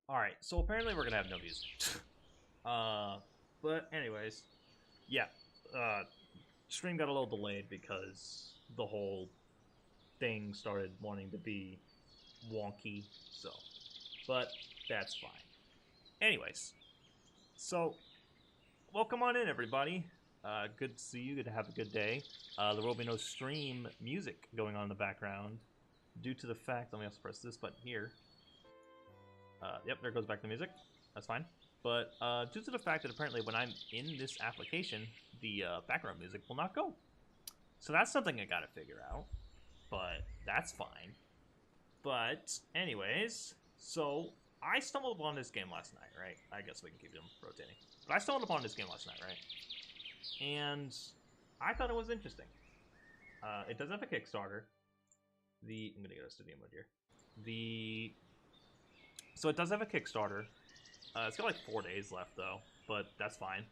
Alright, so apparently we're gonna have no music. But anyways, yeah. Stream got a little delayed because the whole thing started wanting to be wonky, so. But that's fine. Anyways, so welcome on in, everybody. Good to see you. Good to have a good day. There will be no stream music going on in the background due to the fact. Let me also press this button here. Yep, there goes back the music. That's fine. But due to the fact that apparently when I'm in this application, the background music will not go. So that's something I gotta figure out. But that's fine. But anyways, so I stumbled upon this game last night, right? I guess we can keep them rotating. But I stumbled upon this game last night, right? And I thought it was interesting. It does have a Kickstarter. I'm gonna get a studio mode here. So it does have a Kickstarter. It's got like 4 days left though, but that's fine.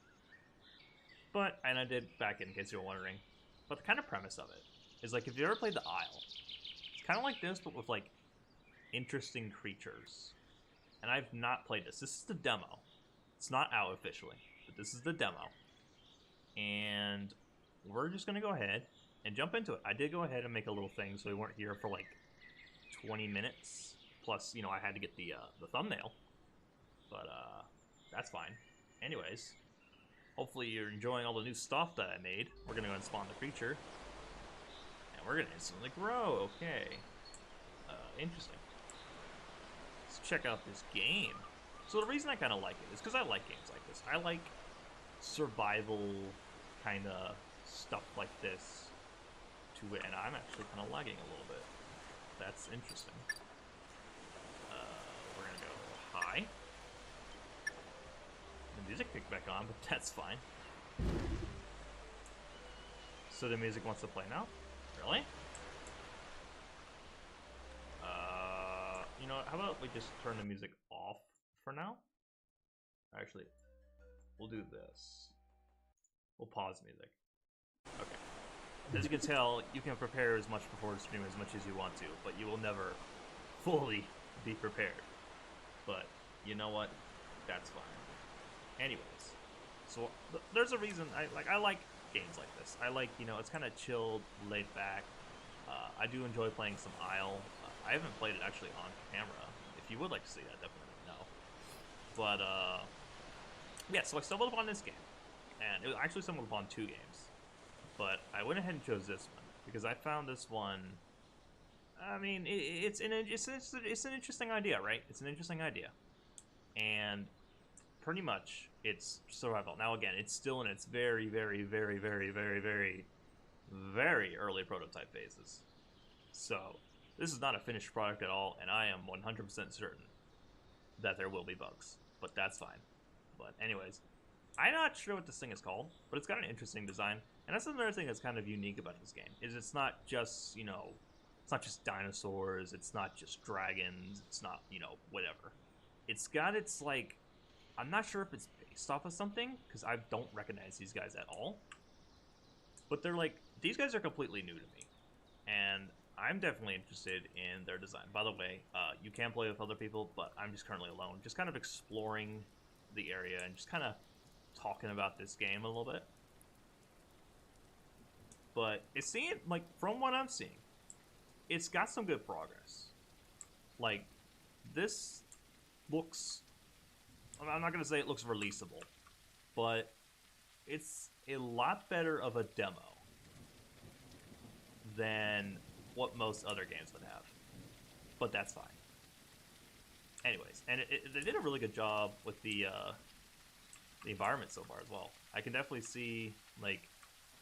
And I did back in case you were wondering. But the kind of premise of it is like if you ever played The Isle, it's kind of like this, but with like interesting creatures. And I've not played this. This is the demo. It's not out officially, but this is the demo. And we're just gonna go ahead and jump into it. I did go ahead and make a little thing so we weren't here for like 20 minutes. Plus, you know, I had to get the thumbnail. But that's fine. Anyways, hopefully you're enjoying all the new stuff that I made. We're gonna go and spawn the creature. And we're gonna instantly grow. Okay. Interesting. Let's check out this game. So the reason I kind of like it is because I like games like this. I like survival kind of stuff like this to it. And I'm actually kind of lagging a little bit. That's interesting. We're gonna go high. The music kicked back on, but that's fine. So the music wants to play now? Really? You know what, how about we just turn the music off for now? Actually, we'll do this. We'll pause music. Okay. As you can tell, you can prepare as much before the stream as much as you want to, but you will never fully be prepared. But you know what? That's fine. Anyways, so there's a reason I like games like this. I like, you know, it's kind of chilled, laid back. I do enjoy playing some Isle. I haven't played it actually on camera. If you would like to see that, definitely let me know. But yeah, so I stumbled upon this game, and it was actually stumbled upon 2 games. But I went ahead and chose this one because I found this one. I mean, it's an interesting idea, right? It's an interesting idea, and pretty much it's survival. Now again, it's still in its very, very, very, very, very, very, very early prototype phases. So this is not a finished product at all, and I am 100% certain that there will be bugs, but that's fine. But anyways, I'm not sure what this thing is called, but it's got an interesting design, and that's another thing that's kind of unique about this game, is it's not just, you know, it's not just dinosaurs, it's not just dragons, it's not, you know, whatever. It's got its, like, I'm not sure if it's based off of something, because I don't recognize these guys at all. But they're like, these guys are completely new to me. And I'm definitely interested in their design. By the way, you can play with other people, but I'm just currently alone. Just kind of exploring the area and just kind of talking about this game a little bit. But it's seeing, like, from what I'm seeing, it's got some good progress. Like, this looks, I'm not going to say it looks releasable, but it's a lot better of a demo than what most other games would have. But that's fine. Anyways, and they did a really good job with the environment so far as well. I can definitely see, like,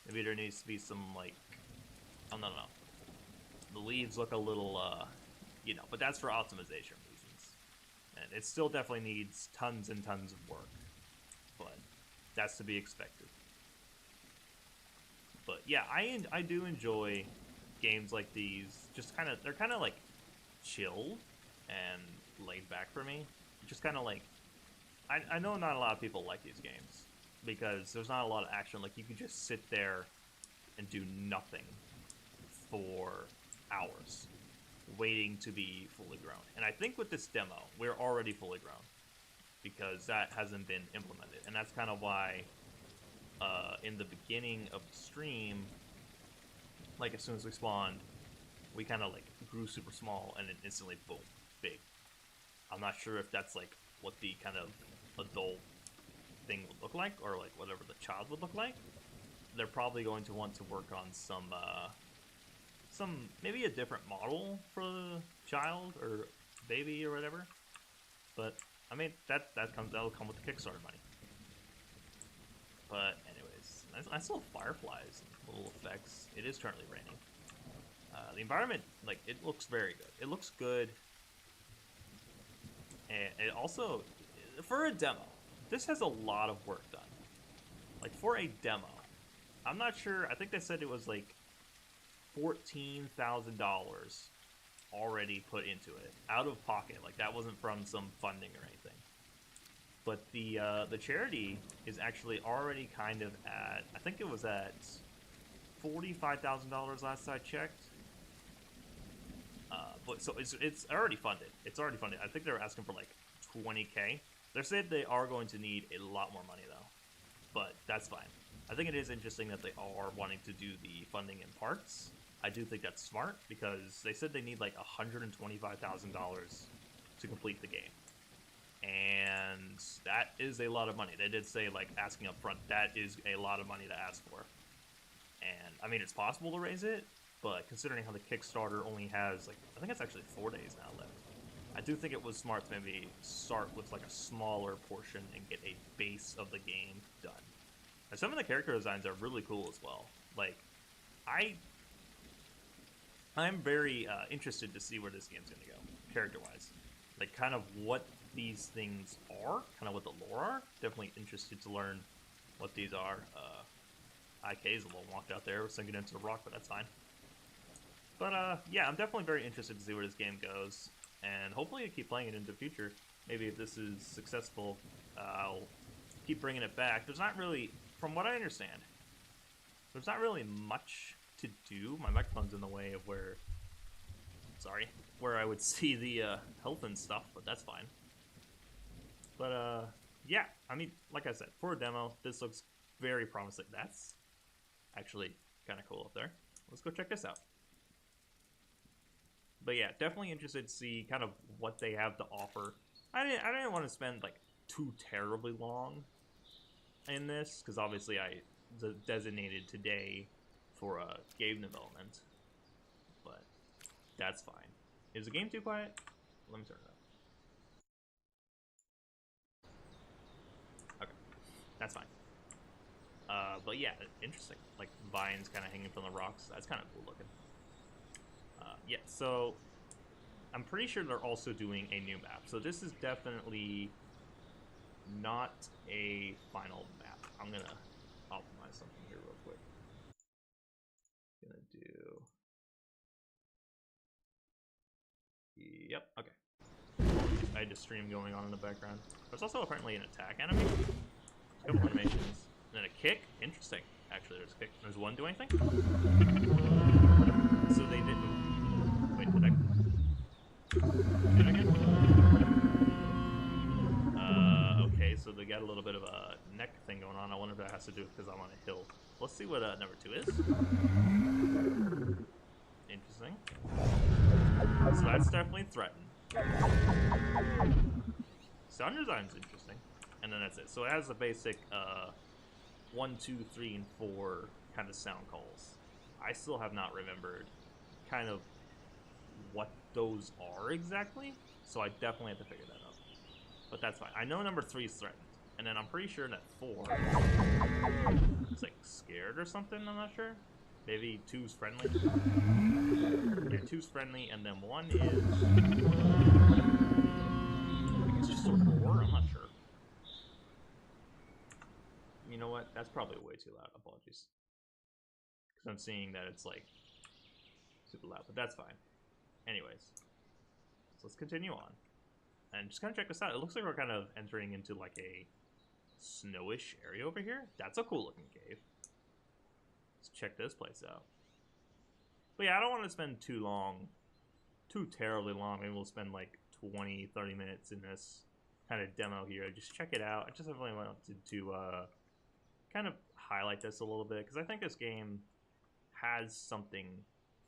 maybe there needs to be some, like, oh, no. The leaves look a little, you know, but that's for optimization reasons. And it still definitely needs tons and tons of work. But that's to be expected. But yeah, I do enjoy games like these. Just kind of, they're kind of like chilled and laid back for me. Just kind of like, I know not a lot of people like these games because there's not a lot of action. Like, you can just sit there and do nothing for hours. waiting to be fully grown. And I think with this demo, we're already fully grown because that hasn't been implemented. And that's kind of why in the beginning of the stream, like as soon as we spawned, we kind of like grew super small and then instantly boom, big. I'm not sure if that's like what the kind of adult thing would look like or like whatever the child would look like. They're probably going to want to work on some maybe a different model for the child or baby or whatever. But I mean that'll come with the Kickstarter money. But anyways, I saw fireflies and little effects. It is currently raining. The environment, like, it looks very good. It looks good. And it also, for a demo, this has a lot of work done. Like, for a demo, I'm not sure, I think they said it was like $14,000 already put into it, out of pocket. Like, that wasn't from some funding or anything. But the charity is actually already kind of at, I think it was at $45,000 last I checked. But so it's already funded. It's already funded. I think they're asking for like 20K. They said they are going to need a lot more money though, but that's fine. I think it is interesting that they are wanting to do the funding in parts. I do think that's smart because they said they need like $125,000 to complete the game, and that is a lot of money. They did say, like, asking up front, that is a lot of money to ask for. And I mean, it's possible to raise it, but considering how the Kickstarter only has, like, I think it's actually 4 days now left, I do think it was smart to maybe start with, like, a smaller portion and get a base of the game done. And some of the character designs are really cool as well. Like, I'm very interested to see where this game's going to go, character-wise. Like, kind of what these things are, kind of what the lore are. Definitely interested to learn what these are. IK is a little walked out there, sinking into the rock, but that's fine. But, yeah, I'm definitely very interested to see where this game goes, and hopefully I keep playing it into the future. Maybe if this is successful, I'll keep bringing it back. There's not really, from what I understand, there's not really much to do. My microphone's in the way of where I would see the health and stuff, but that's fine. But, yeah, I mean, like I said, for a demo, this looks very promising. That's actually kind of cool up there. Let's go check this out. But yeah, definitely interested to see kind of what they have to offer. I didn't want to spend like too terribly long in this, because obviously I designated today for game development. But that's fine. Is the game too quiet? Let me turn it up. Okay, that's fine. But yeah, interesting. Like, vines kind of hanging from the rocks. That's kind of cool looking. Yeah, so I'm pretty sure they're also doing a new map. So this is definitely not a final map. I'm going to optimize something here real quick. Gonna do... Yep, okay. I had a stream going on in the background. There's also apparently an attack animation. A couple animations. And then a kick. Interesting. Actually, there's a kick. There's one do anything. So they did... Wait, did I get... Okay, so they got a little bit of a neck thing going on. I wonder if that has to do with because I'm on a hill. Let's see what number 2 is. Interesting. So that's definitely threatened. Sound design's interesting. And then that's it. So it has the basic 1, 2, 3, and 4 kind of sound calls. I still have not remembered kind of what those are exactly, so I definitely have to figure that out. But that's fine. I know number 3 is threatened, and then I'm pretty sure that 4 is like scared or something. I'm not sure. Maybe 2's friendly. Yeah, 2's friendly, and then 1 is... I think it's just a roar. I'm not sure. You know what? That's probably way too loud. Apologies. Because I'm seeing that it's like super loud, but that's fine. Anyways, so let's continue on. And just kind of check this out. It looks like we're kind of entering into like a snowish area over here. That's a cool looking cave. Let's check this place out. But yeah, I don't want to spend too too terribly long. Maybe we'll spend like 20, 30 minutes in this kind of demo here. Just check it out. I just really wanted to kind of highlight this a little bit because I think this game has something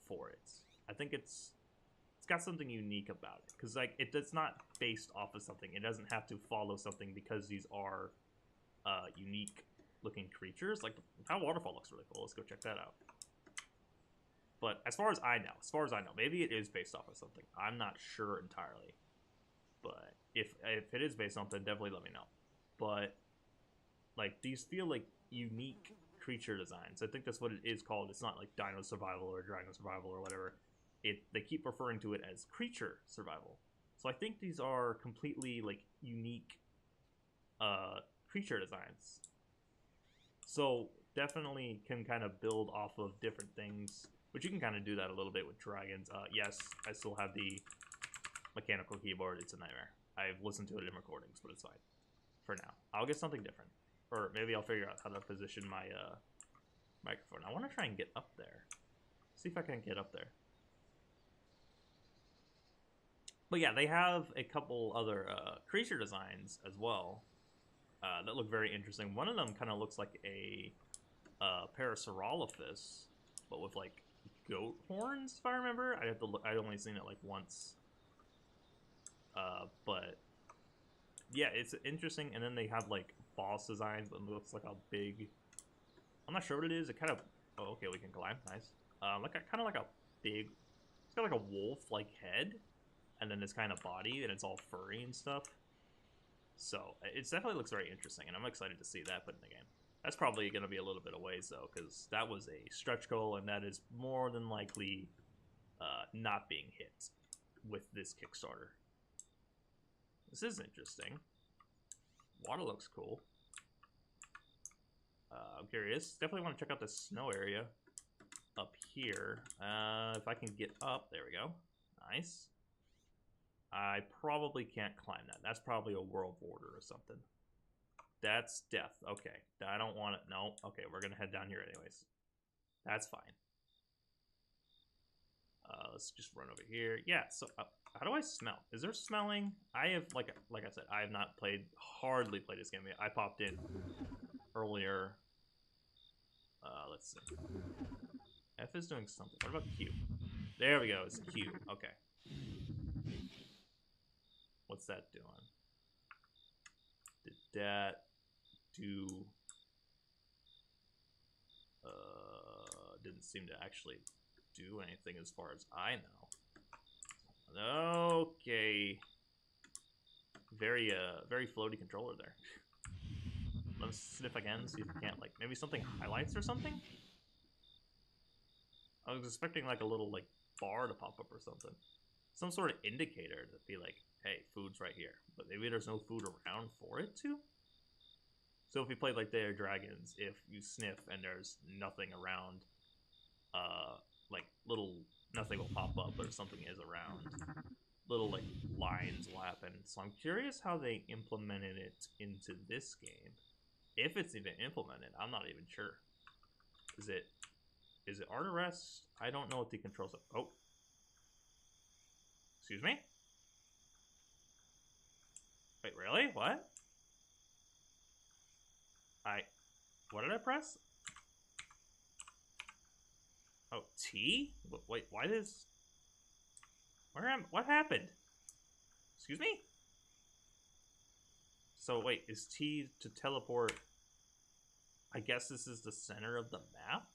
for it. I think it's got something unique about it because like it's not based off of something. It doesn't have to follow something because these are unique looking creatures. Like that waterfall looks really cool. Let's go check that out. But as far as I know, maybe it is based off of something. I'm not sure entirely. But if it is based on something, definitely let me know. But like these feel like unique creature designs. I think that's what it is called. It's not like Dino Survival or Dragon Survival or whatever. They keep referring to it as creature survival. So I think these are completely like unique creature designs. So definitely can kind of build off of different things, which you can kind of do that a little bit with dragons. Yes, I still have the mechanical keyboard. It's a nightmare. I've listened to it in recordings, but it's fine for now. I'll get something different, or maybe I'll figure out how to position my microphone. I want to try and get up there. See if I can get up there. But yeah, they have a couple other creature designs as well that look very interesting. One of them kind of looks like a Parasaurolophus, but with like goat horns, if I remember. I have to look. I'd only seen it like once. But yeah, it's interesting. And then they have like boss designs that looks like a big. I'm not sure what it is. It kind of. Oh, okay, we can climb. Nice. Like kind of like a big. It's got like a wolf-like head, and then this kind of body, and it's all furry and stuff. So it definitely looks very interesting, and I'm excited to see that put in the game. That's probably going to be a little bit of ways, though, because that was a stretch goal, and that is more than likely not being hit with this Kickstarter. This is interesting. Water looks cool. I'm curious. Definitely want to check out this snow area up here. If I can get up, there we go. Nice. I probably can't climb that. That's probably a world border or something. That's death. Okay. I don't want it. No. Okay, we're going to head down here anyways. That's fine. Let's just run over here. Yeah, so how do I smell? Is there smelling? I have, like I said, I have not hardly played this game yet. I popped in earlier. Let's see. F is doing something. What about Q? There we go. It's Q. Okay. What's that doing? Did that do... didn't seem to actually do anything as far as I know. Okay. Very floaty controller there. Let's sniff again, see if we can't, like, maybe something highlights or something? I was expecting, like, a little, like, bar to pop up or something. Some sort of indicator to be like, hey, food's right here. But maybe there's no food around for it to? So if we played like They Are Dragons, if you sniff and there's nothing around, like nothing will pop up, but if something is around, little like lines will happen. So I'm curious how they implemented it into this game. If it's even implemented, I'm not even sure. Is it art arrest? I don't know what the controls are. Oh. Excuse me? Wait, really? What? What did I press? Oh, T? Wait, why does... What happened? Excuse me? So, wait, is T to teleport... I guess this is the center of the map?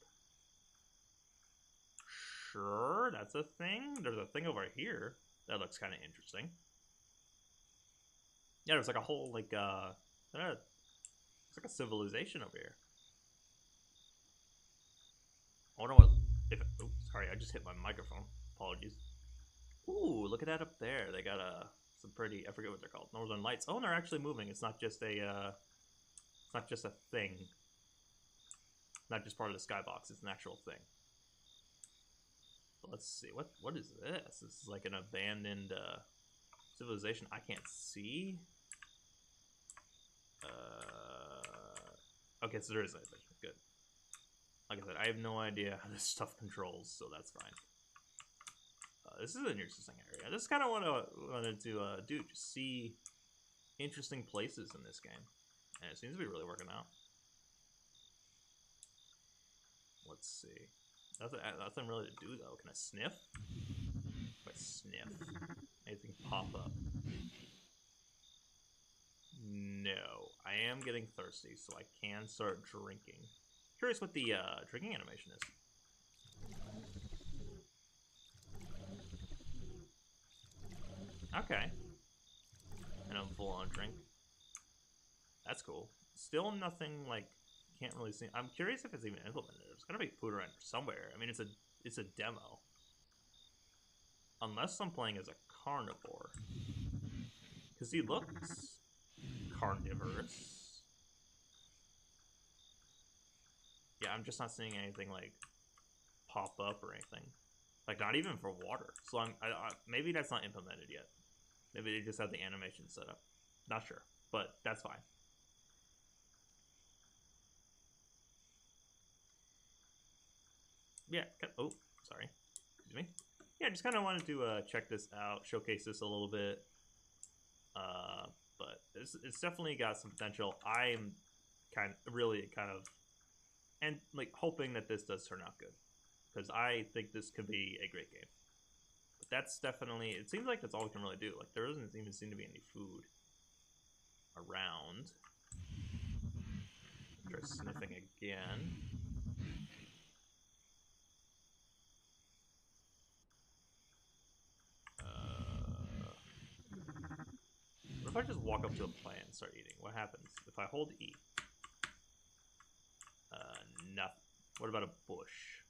Sure, that's a thing. There's a thing over here that looks kind of interesting. Yeah, there's like a whole, like, it's like a civilization over here. I wonder what... Oops, sorry, I just hit my microphone. Apologies. Ooh, look at that up there. They got some pretty... I forget what they're called. Northern Lights. Oh, and they're actually moving. It's not just a... it's not just a thing. Not just part of the skybox. It's an actual thing. But let's see. What is this? This is like an abandoned civilization I can't see. Okay, so there is anything. Good. Like I said, I have no idea how this stuff controls, so that's fine. This is an interesting area. I just kind of wanted to do just see interesting places in this game, and it seems to be really working out. Let's see. Nothing really to do though. Can I sniff? If I sniff, anything pop up? No. I am getting thirsty, so I can start drinking. Curious what the drinking animation is. Okay. And I'm full on drink. That's cool. Still nothing like can't really see. I'm curious if it's even implemented. There's gotta be food around somewhere. I mean, it's a demo. Unless I'm playing as a carnivore, because he looks carnivorous. Yeah, I'm just not seeing anything like pop up or anything. Like not even for water. So maybe that's not implemented yet. Maybe they just have the animation set up. Not sure, but that's fine. Yeah. Oh, sorry. Excuse me. Yeah, just kind of wanted to check this out, showcase this a little bit. But it's definitely got some potential. I'm kind of and like hoping that this does turn out good, because I think this could be a great game. But that's definitely, it seems like that's all we can really do. Like there doesn't even seem to be any food around. Try sniffing again. What if I just walk up to a plant and start eating? What happens if I hold E? Nothing. What about a bush?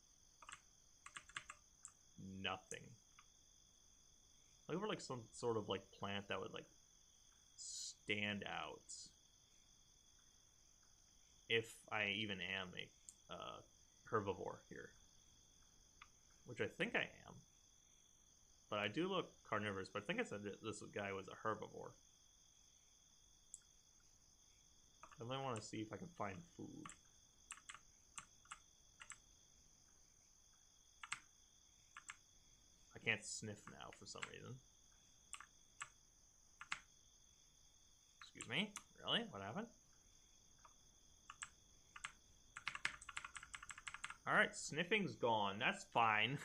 Nothing. Look for like some sort of like plant that would like stand out. If I even am a herbivore here, which I think I am, but I do look carnivorous. But I think I said that this guy was a herbivore. I really want to see if I can find food. I can't sniff now for some reason. Excuse me? Really? What happened? Alright, sniffing's gone. That's fine.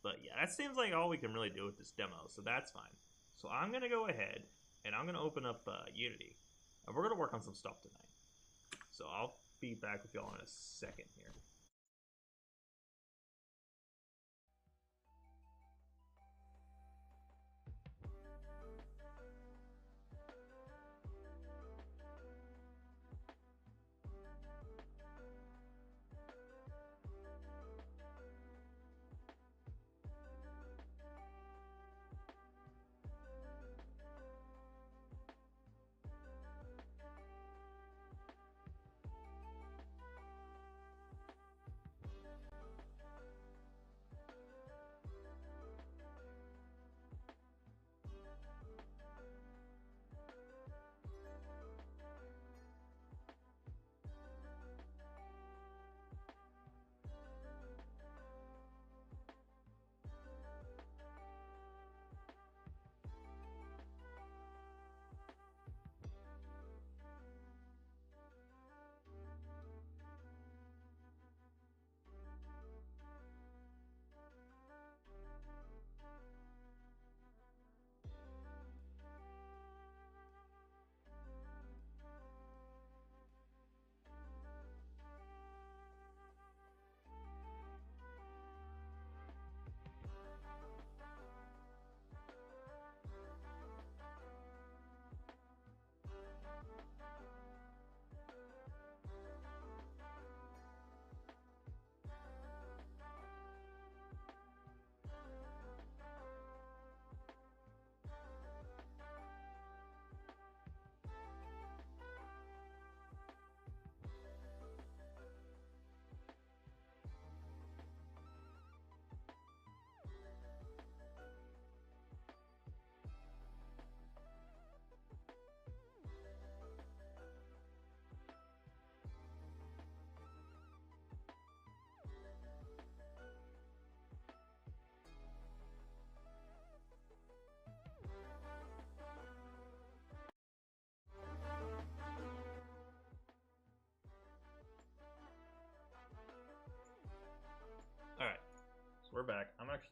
But yeah, that seems like all we can really do with this demo, so that's fine. So I'm going to go ahead, and I'm going to open up Unity. And we're going to work on some stuff tonight. So I'll be back with y'all in a second here.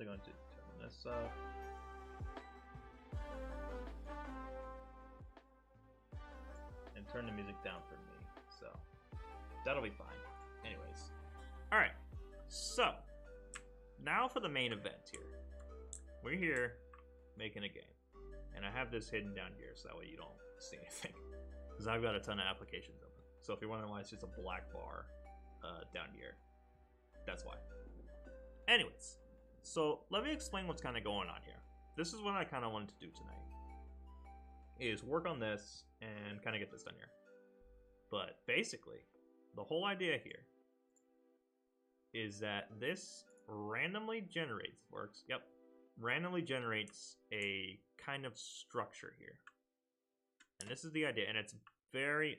actually going to turn this up. And turn the music down for me, so that'll be fine. Anyways, alright, so now for the main event here. We're here making a game, and I have this hidden down here so that way you don't see anything, because I've got a ton of applications open. So if you're wondering why it's just a black bar down here, that's why. Anyways, so let me explain what's kind of going on here. This is what I kind of wanted to do tonight, is work on this and kind of get this done here. But basically, the whole idea here is that this randomly generates, randomly generates a kind of structure here. And this is the idea, and it's very,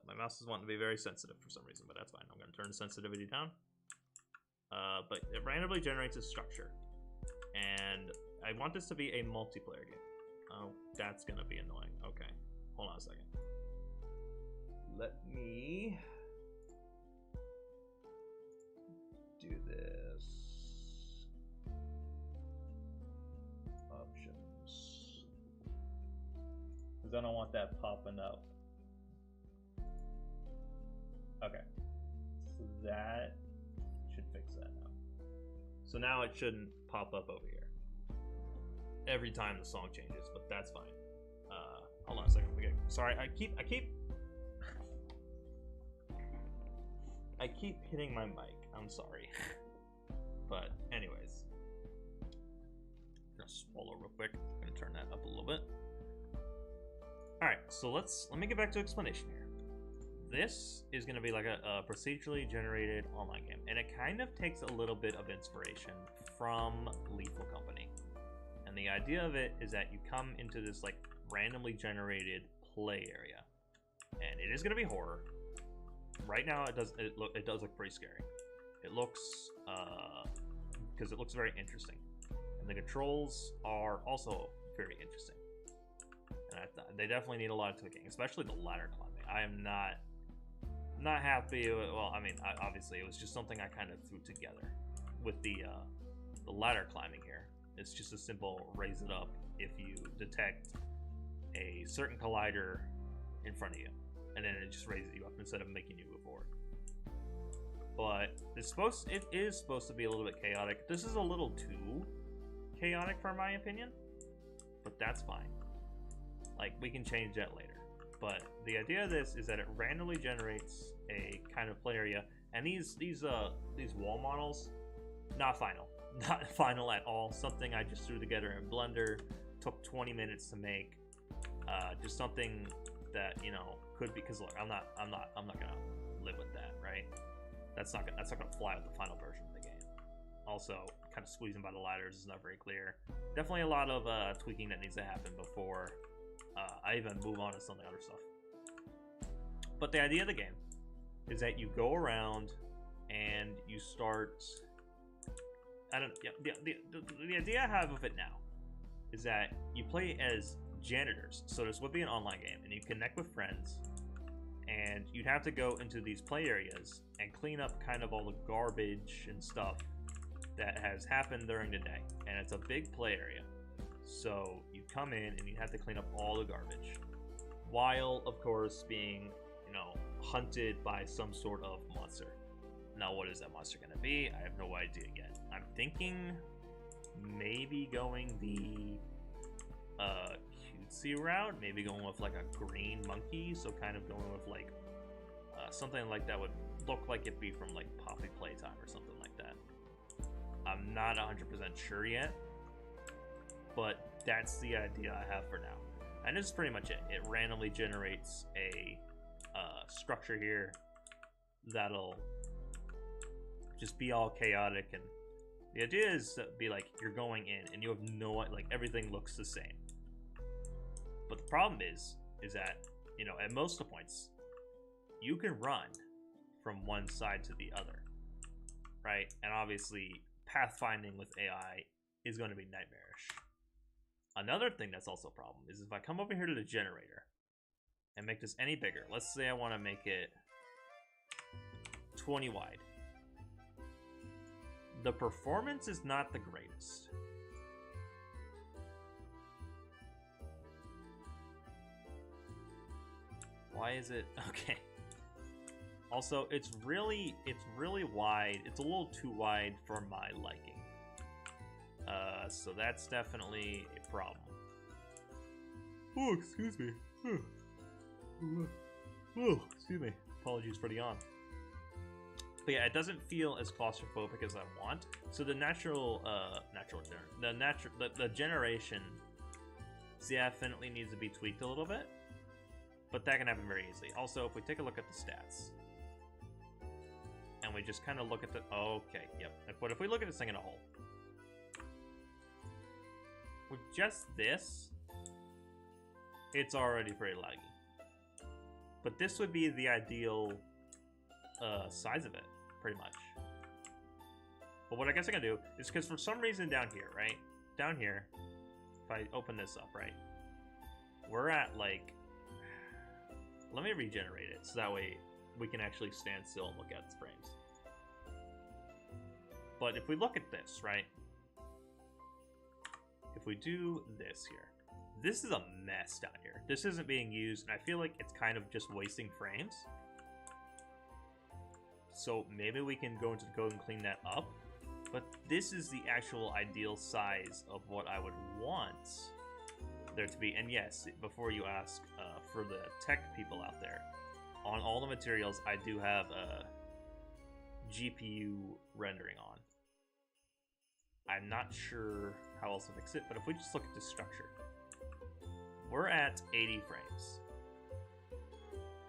my mouse is wanting to be very sensitive for some reason, but that's fine. I'm going to turn the sensitivity down. But it randomly generates a structure. And I want this to be a multiplayer game. Oh, that's going to be annoying. Okay, hold on a second. Let me do this. Options. Because I don't want that popping up. Okay. So that should fix that now. So now it shouldn't pop up over here every time the song changes, but that's fine. Hold on a second. Okay. Sorry, I keep hitting my mic. I'm sorry. But anyways, I'm gonna swallow real quick. I'm gonna turn that up a little bit. All right, so let me get back to explanation here. This is gonna be like a procedurally generated online game, and it kind of takes a little bit of inspiration from Lethal Company. And the idea of it is that you come into this like randomly generated play area, and it is gonna be horror. Right now, it does look pretty scary. It looks because it looks very interesting, and the controls are also very interesting. And they definitely need a lot of tweaking, especially the ladder climbing. I am not happy. Well, I mean, obviously, it was just something I kind of threw together with the ladder climbing here. It's just a simple raise it up if you detect a certain collider in front of you, and then it just raises you up instead of making you move forward. But it is supposed to be a little bit chaotic. This is a little too chaotic for my opinion, but that's fine. Like, we can change that later. But the idea of this is that it randomly generates a kind of play area, and these wall models, not final at all. Something I just threw together in Blender, took 20 minutes to make. Just something that, you know, could be, because look, I'm not gonna live with that, right? That's not gonna fly with the final version of the game. Also, kind of squeezing by the ladders is not very clear. Definitely a lot of tweaking that needs to happen before I even move on to some of the other stuff. But the idea of the game is that you go around and you start. The idea I have of it now is that you play as janitors. So this would be an online game, and you connect with friends, and you'd have to go into these play areas and clean up kind of all the garbage and stuff that has happened during the day. And it's a big play area. So you come in and you have to clean up all the garbage, while of course being, you know, hunted by some sort of monster. Now, what is that monster going to be? I have no idea yet. I'm thinking maybe going the cutesy route, maybe going with like a green monkey, so kind of going with like something like that would look like it'd be from like Poppy Playtime or something like that. I'm not 100% sure yet, but that's the idea I have for now. And this is pretty much it. It randomly generates a structure here that'll just be all chaotic, and the idea is to be like you're going in and you have no, like, everything looks the same. But the problem is that, you know, at most of the points you can run from one side to the other, right? And obviously pathfinding with AI is going to be nightmarish. Another thing that's also a problem is if I come over here to the generator and make this any bigger, let's say I want to make it 20 wide. The performance is not the greatest. Why is it okay? Also, it's really wide. It's a little too wide for my liking. So that's definitely a problem. Oh, excuse me. Oh, excuse me. Apologies for the yawn. But yeah, it doesn't feel as claustrophobic as I want. So the the generation definitely needs to be tweaked a little bit. But that can happen very easily. Also, if we take a look at the stats, and we just kind of look at the... Okay, yep. But if we look at this thing in a whole, with just this, it's already pretty laggy. But this would be the ideal size of it, pretty much. But what I guess I can do is, because for some reason down here, right? Down here, if I open this up, right? We're at, like... Let me regenerate it, so that way we can actually stand still and look at its frames. But if we look at this, right? If we do this here, this is a mess down here. This isn't being used, and I feel like it's kind of just wasting frames. So maybe we can go into the code and clean that up. But this is the actual ideal size of what I would want there to be. And yes, before you ask, for the tech people out there, on all the materials I do have a GPU rendering on. I'm not sure how else to fix it, but if we just look at this structure, we're at 80 frames.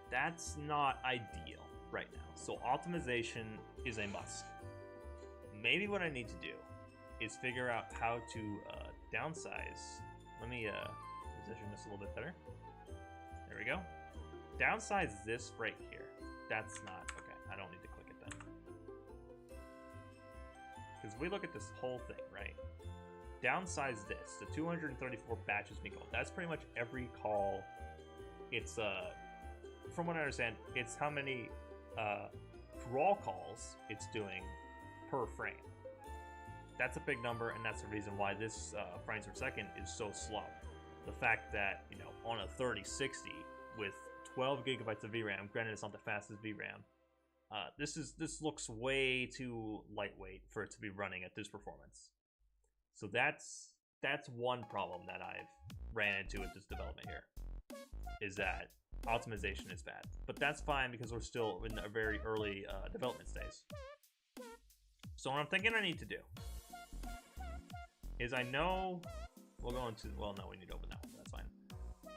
That's not ideal right now, so optimization is a must. Maybe what I need to do is figure out how to downsize. Let me position this a little bit better. There we go. Downsize this right here. That's not okay. I don't need to click it then. Because we look at this whole thing, right? Downsize this. The 234 batches we call. That's pretty much every call. It's from what I understand, it's how many crawl calls it's doing per frame. That's a big number, and that's the reason why this frames per second is so slow. The fact that, you know, on a 3060 with 12 gigabytes of VRAM, granted it's not the fastest VRAM, this looks way too lightweight for it to be running at this performance. So that's one problem that I've ran into with this development here, is that optimization is bad. But that's fine because we're still in a very early development stage. So what I'm thinking I need to do is, I know we'll go into, well, no, we need to open that one. That's fine.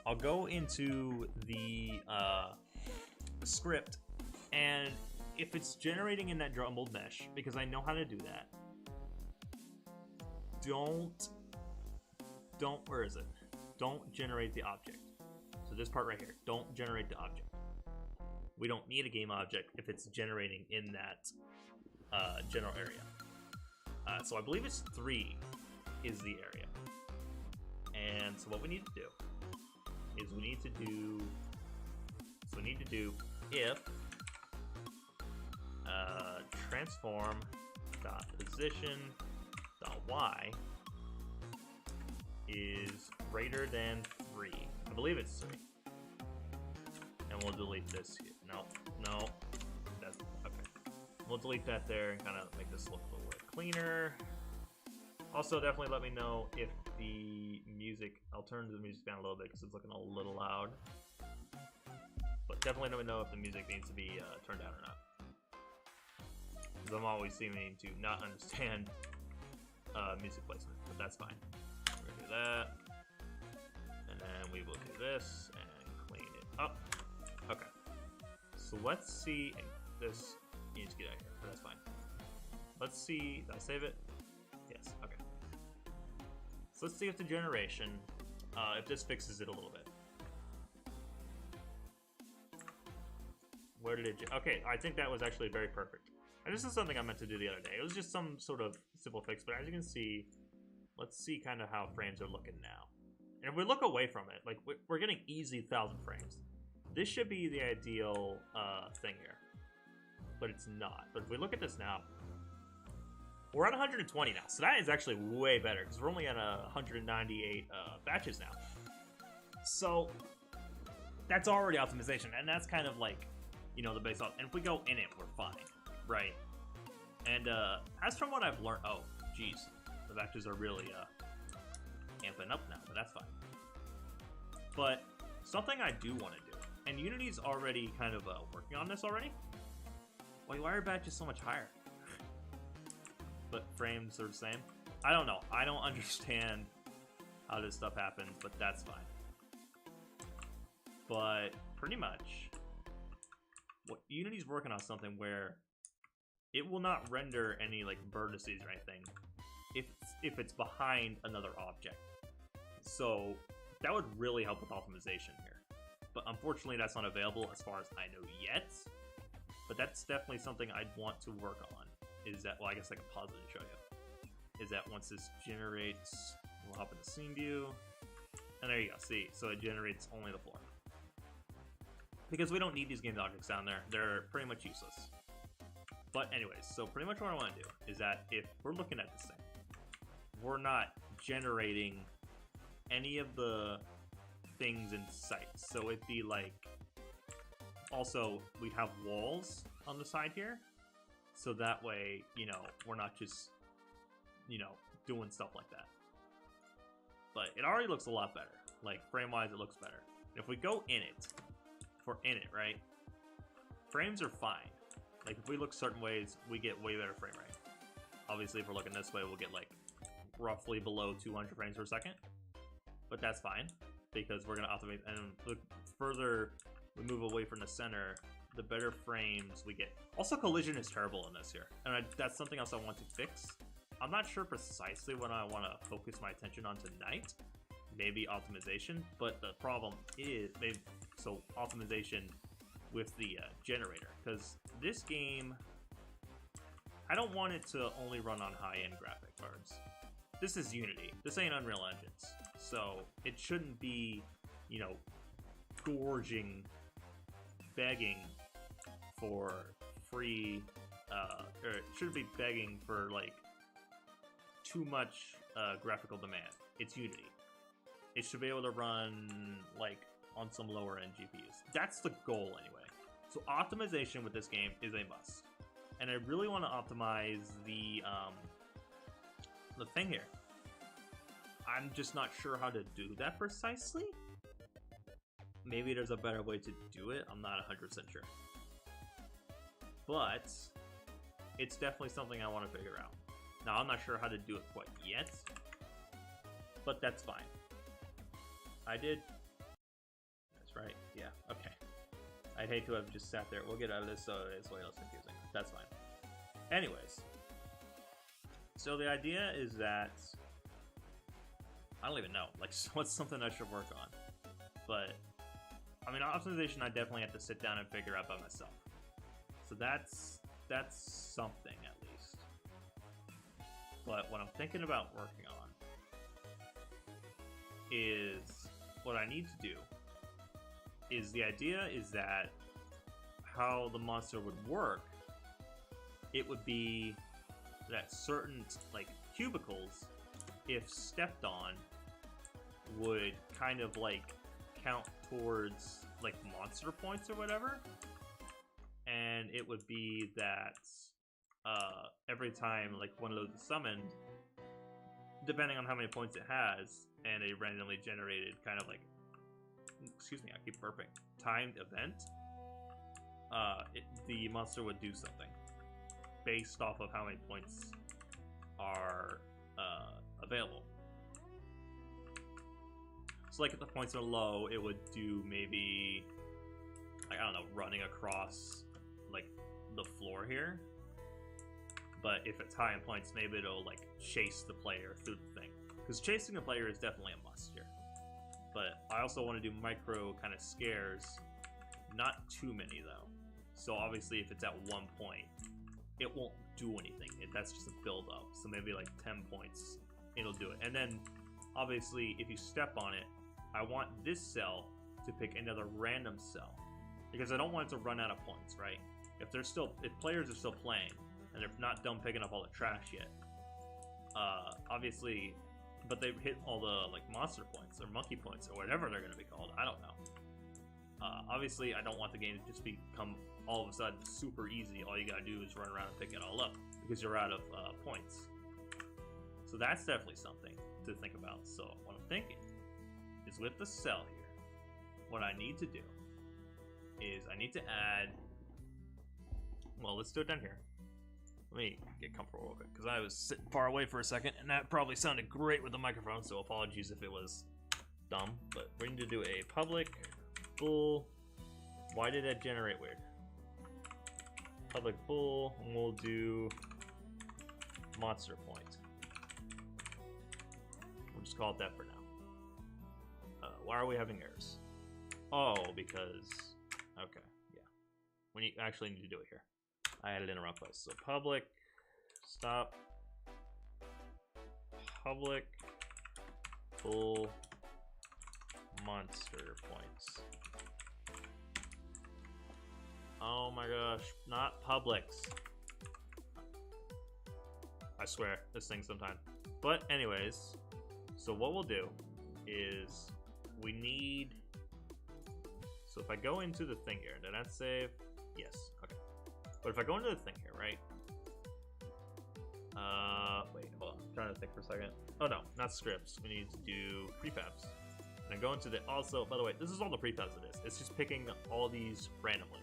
I'll go into the script, and if it's generating in that jumbled mesh, because I know how to do that, where is it? Don't generate the object. So this part right here, don't generate the object. We don't need a game object if it's generating in that general area. So I believe it's 3 is the area. And so what we need to do is we need to do if transform dot position dot y is greater than 3. I believe it's 3. And we'll delete this here. No, that's okay. We'll delete that there and kind of make this look a little bit cleaner. Also, definitely let me know if the music, I'll turn the music down a little bit because it's looking a little loud. But definitely let me know if the music needs to be turned down or not. Because I'm always seeming to not understand music placement, but that's fine. We're gonna do that. And then we will do this and clean it up. Okay. So let's see, this needs to get out here, but that's fine. Let's see, did I save it? Yes, okay. So let's see if the generation, if this fixes it a little bit. Where did it, okay, I think that was actually very perfect. And this is something I meant to do the other day. It was just some sort of simple fix, but as you can see, let's see kind of how frames are looking now. And if we look away from it, like we're getting easy 1,000 frames. This should be the ideal thing here, but it's not. But if we look at this now, We're at 120 now, so that is actually way better because we're only at 198 batches now. So that's already optimization, and that's kind of like, you know, the base off. And if we go in it, we're fine, right? And as from what I've learned, oh, geez, the batches are really amping up now, but that's fine. But something I do want to do, and Unity's already kind of working on this already. Wait, why are batches so much higher? But frames are the same. I don't know. I don't understand how this stuff happens, but that's fine. But pretty much, what Unity's working on something where it will not render any like vertices or anything if it's behind another object. So that would really help with optimization here. But unfortunately, that's not available as far as I know yet. But that's definitely something I'd want to work on. Is that, well, I guess I can pause it and show you. Is that once this generates, we'll hop into scene view. And there you go, see, so it generates only the floor. Because we don't need these game objects down there. They're pretty much useless. But anyways, so pretty much what I want to do is that if we're looking at this thing, we're not generating any of the things in sight. So it'd be like, also, we'd have walls on the side here. So that way, you know, we're not just, you know, doing stuff like that. But it already looks a lot better. Like, frame-wise, it looks better. If we go in it, if we're in it, right? Frames are fine. Like, if we look certain ways, we get way better frame rate. Obviously, if we're looking this way, we'll get, like, roughly below 200 frames per second. But that's fine, because we're going to optimize. And the further we move away from the center, the better frames we get. Also, collision is terrible in this here. And that's something else I want to fix. I'm not sure precisely what I want to focus my attention on tonight. Maybe optimization, but the problem is, so optimization with the generator. Because this game, I don't want it to only run on high-end graphic cards. This is Unity. This ain't Unreal Engines. So it shouldn't be, you know, gorging, begging for free, or it shouldn't be begging for, like, too much graphical demand. It's Unity. It should be able to run, like, on some lower-end GPUs. That's the goal, anyway. So optimization with this game is a must. And I really want to optimize the thing here. I'm just not sure how to do that precisely. Maybe there's a better way to do it. I'm not 100% sure. But it's definitely something I want to figure out. Now, I'm not sure how to do it quite yet, but that's fine. I did. That's right. Yeah, okay. I'd hate to have just sat there. We'll get out of this so it's way less confusing. That's fine. Anyways. So the idea is that, I don't even know. Like, what's something I should work on? But, I mean, optimization I definitely have to sit down and figure out by myself. So that's something, at least. But what I'm thinking about working on is, what I need to do is, the idea is that how the monster would work, it would be that certain, like, cubicles, if stepped on, would kind of, like, count towards, like, monster points or whatever. And it would be that every time, like, one of those is summoned, depending on how many points it has, and a randomly generated kind of, like, excuse me, I keep burping, timed event, the monster would do something based off of how many points are available. So, like, if the points are low, it would do maybe, like, I don't know, running across, like, the floor here. But if it's high in points, maybe it'll, like, chase the player through the thing. Because chasing the player is definitely a must here. But I also want to do micro kind of scares. Not too many, though. So obviously, if it's at 1 point, it won't do anything. That's just a build-up. So maybe, like, 10 points, it'll do it. And then, obviously, if you step on it, I want this cell to pick another random cell. Because I don't want it to run out of points, right? If players are still playing, and they're not done picking up all the trash yet, Obviously, but they hit all the like monster points or monkey points or whatever they're gonna be called. I don't know. Obviously, I don't want the game to just become all of a sudden super easy. All you gotta do is run around and pick it all up because you're out of points. So that's definitely something to think about. So what I'm thinking is with the cell here, what I need to do is I need to add. Well, let's do it down here. Let me get comfortable with it because I was sitting far away for a second, and that probably sounded great with the microphone. So apologies if it was dumb. But we need to do a public bool. Why did that generate weird? Public bool, and we'll do monster point. We'll just call it that for now. Why are we having errors? Oh, because okay, yeah. We actually need to do it here. I had it in the wrong place. So public stop public bool monster points. Oh my gosh, not Publix. I swear, this thing sometimes. But anyways, so what we'll do is we need. So if I go into the thing here, did that save? Yes. Okay. But if I go into the thing here, right? Wait, hold on. I'm trying to think for a second. Oh no, not scripts. We need to do prefabs. And I go into the. Also, by the way, this is all the prefabs it is. It's just picking all these randomly.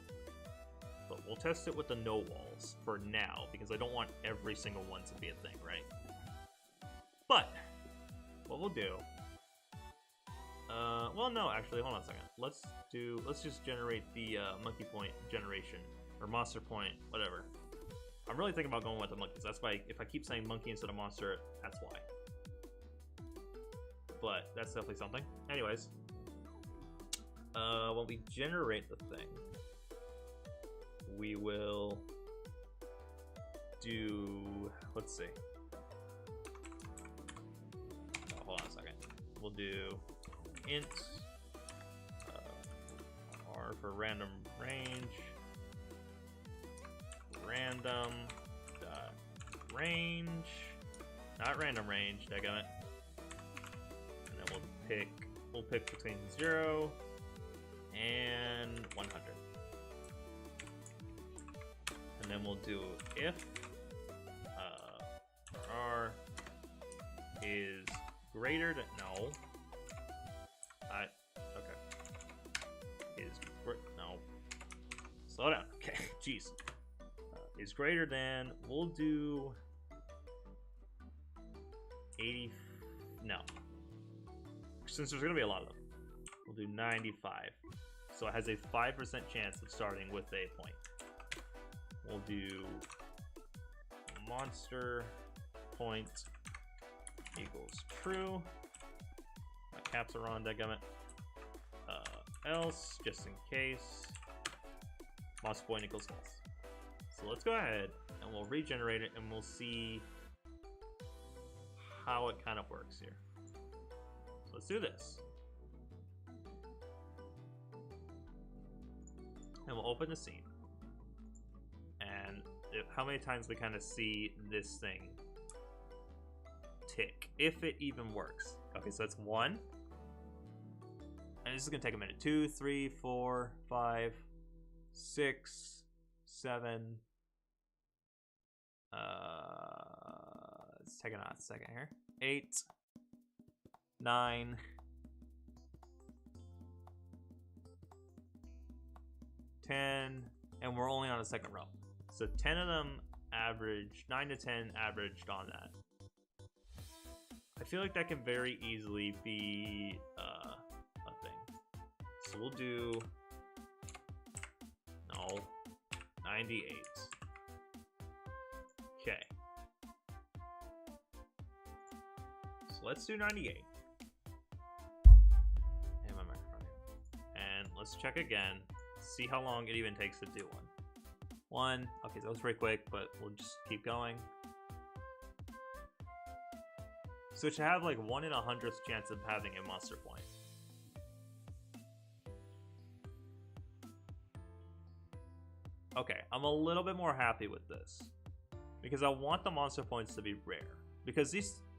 But we'll test it with the no walls for now because I don't want every single one to be a thing, right? But what we'll do. Well, no, actually, hold on a second. Let's just generate the monkey point generation or monster point, whatever. I'm really thinking about going with the monkeys. That's why if I keep saying monkey instead of monster, that's why. But that's definitely something. Anyways, when we generate the thing, we will do. Let's see. Oh, hold on a second. We'll do int R for random range. Random dot range, not random range, daggone it. And then we'll pick between 0 and 100. And then we'll do if R is greater than no. Slow down. Okay, jeez. Is greater than, we'll do 80, no. Since there's gonna be a lot of them, we'll do 95. So it has a 5% chance of starting with a point. We'll do monster point equals true. My caps are on, dadgummit. Else, just in case, monster point equals false. So let's go ahead and we'll regenerate it and we'll see how it kind of works here. So let's do this. And we'll open the scene. And how many times we kind of see this thing tick, if it even works. Okay, so that's 1. And this is gonna take a minute. 2, 3, 4, 5, 6, 7. It's taking a second here. 8, 9, 10, and we're only on the second row. So 10 of them average, 9 to 10 averaged on that. I feel like that can very easily be a thing. So we'll do 98. Okay. So let's do 98. And my microphone. And let's check again. See how long it even takes to do one. Okay, so that was pretty quick, but we'll just keep going. So it should have like 1 in 100th chance of having a monster point. Okay, I'm a little bit more happy with this because I want the monster points to be rare. because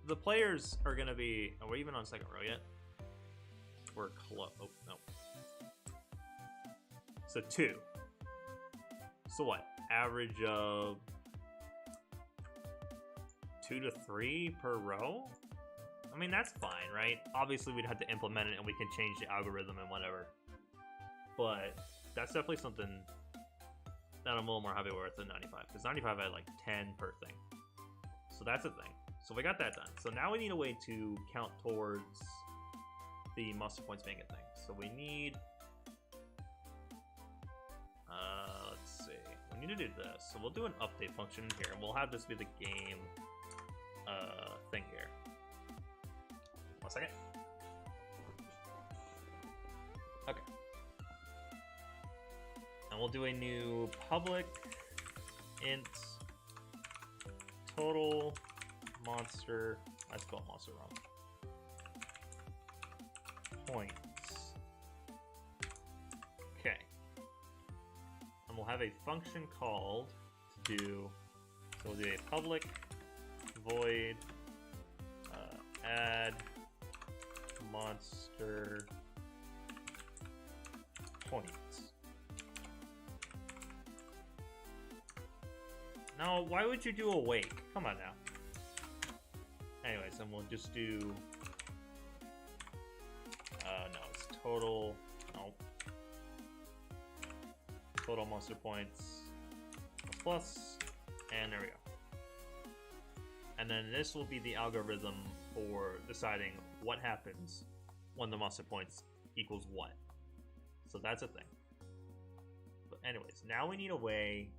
the players are gonna be. Are we even on second row yet? We're close. Oh no. So 2. So what? Average of 2 to 3 per row? I mean, that's fine, right? Obviously, we'd have to implement it and we can change the algorithm and whatever. But that's definitely something that I'm a little more happy with than 95. Because 95 had like 10 per thing. So that's a thing. So we got that done. So now we need a way to count towards the monster points being a thing. So we need... let's see. We need to do this. So we'll do an update function here. And we'll have this be the game thing here. 1 second. Okay. And we'll do a new public int total monster. I spelled monster wrong. Points. Okay. And we'll have a function called to do. So we'll do a public void add monster points. Now, why would you do awake? Come on now. Anyways, then we'll just do. No, it's total. No. Total monster points plus, and there we go. And then this will be the algorithm for deciding what happens when the monster points equals what. So that's a thing. But anyways, now we need a way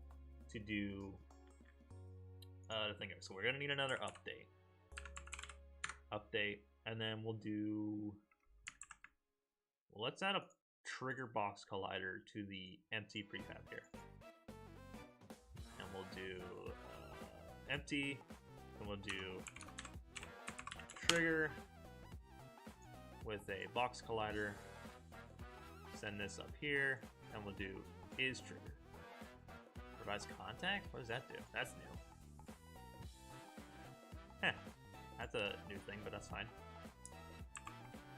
to do the thing here. So we're gonna need another update. Update, and then we'll do. Well, let's add a trigger box collider to the empty prefab here, and we'll do empty. And we'll do trigger with a box collider. Send this up here, and we'll do is trigger. Provides contact? What does that do? That's new. Heh. That's a new thing, but that's fine.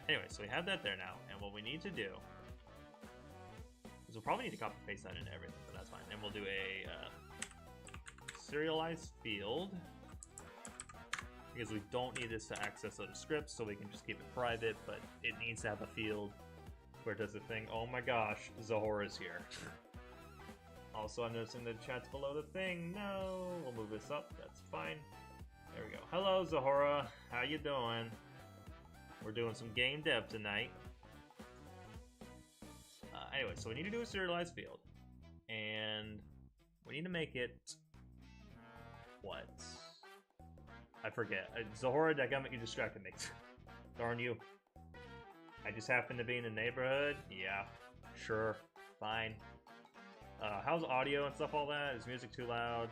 Anyway, so we have that there now, and what we need to do is we'll probably need to copy paste that into everything, but that's fine. And we'll do a serialized field. Because we don't need this to access other scripts, so we can just keep it private, but it needs to have a field where it does the thing. Oh my gosh, Zahora's here. Also, I'm noticing the chat's below the thing. No, we'll move this up. That's fine. There we go. Hello, Zahora. How you doing? We're doing some game dev tonight. Anyway, so we need to do a serialized field. And we need to make it... What? I forget. Zahora, that got me distracted me. Darn you. I just happen to be in the neighborhood. Yeah, sure, fine. How's audio and stuff all that? Is music too loud?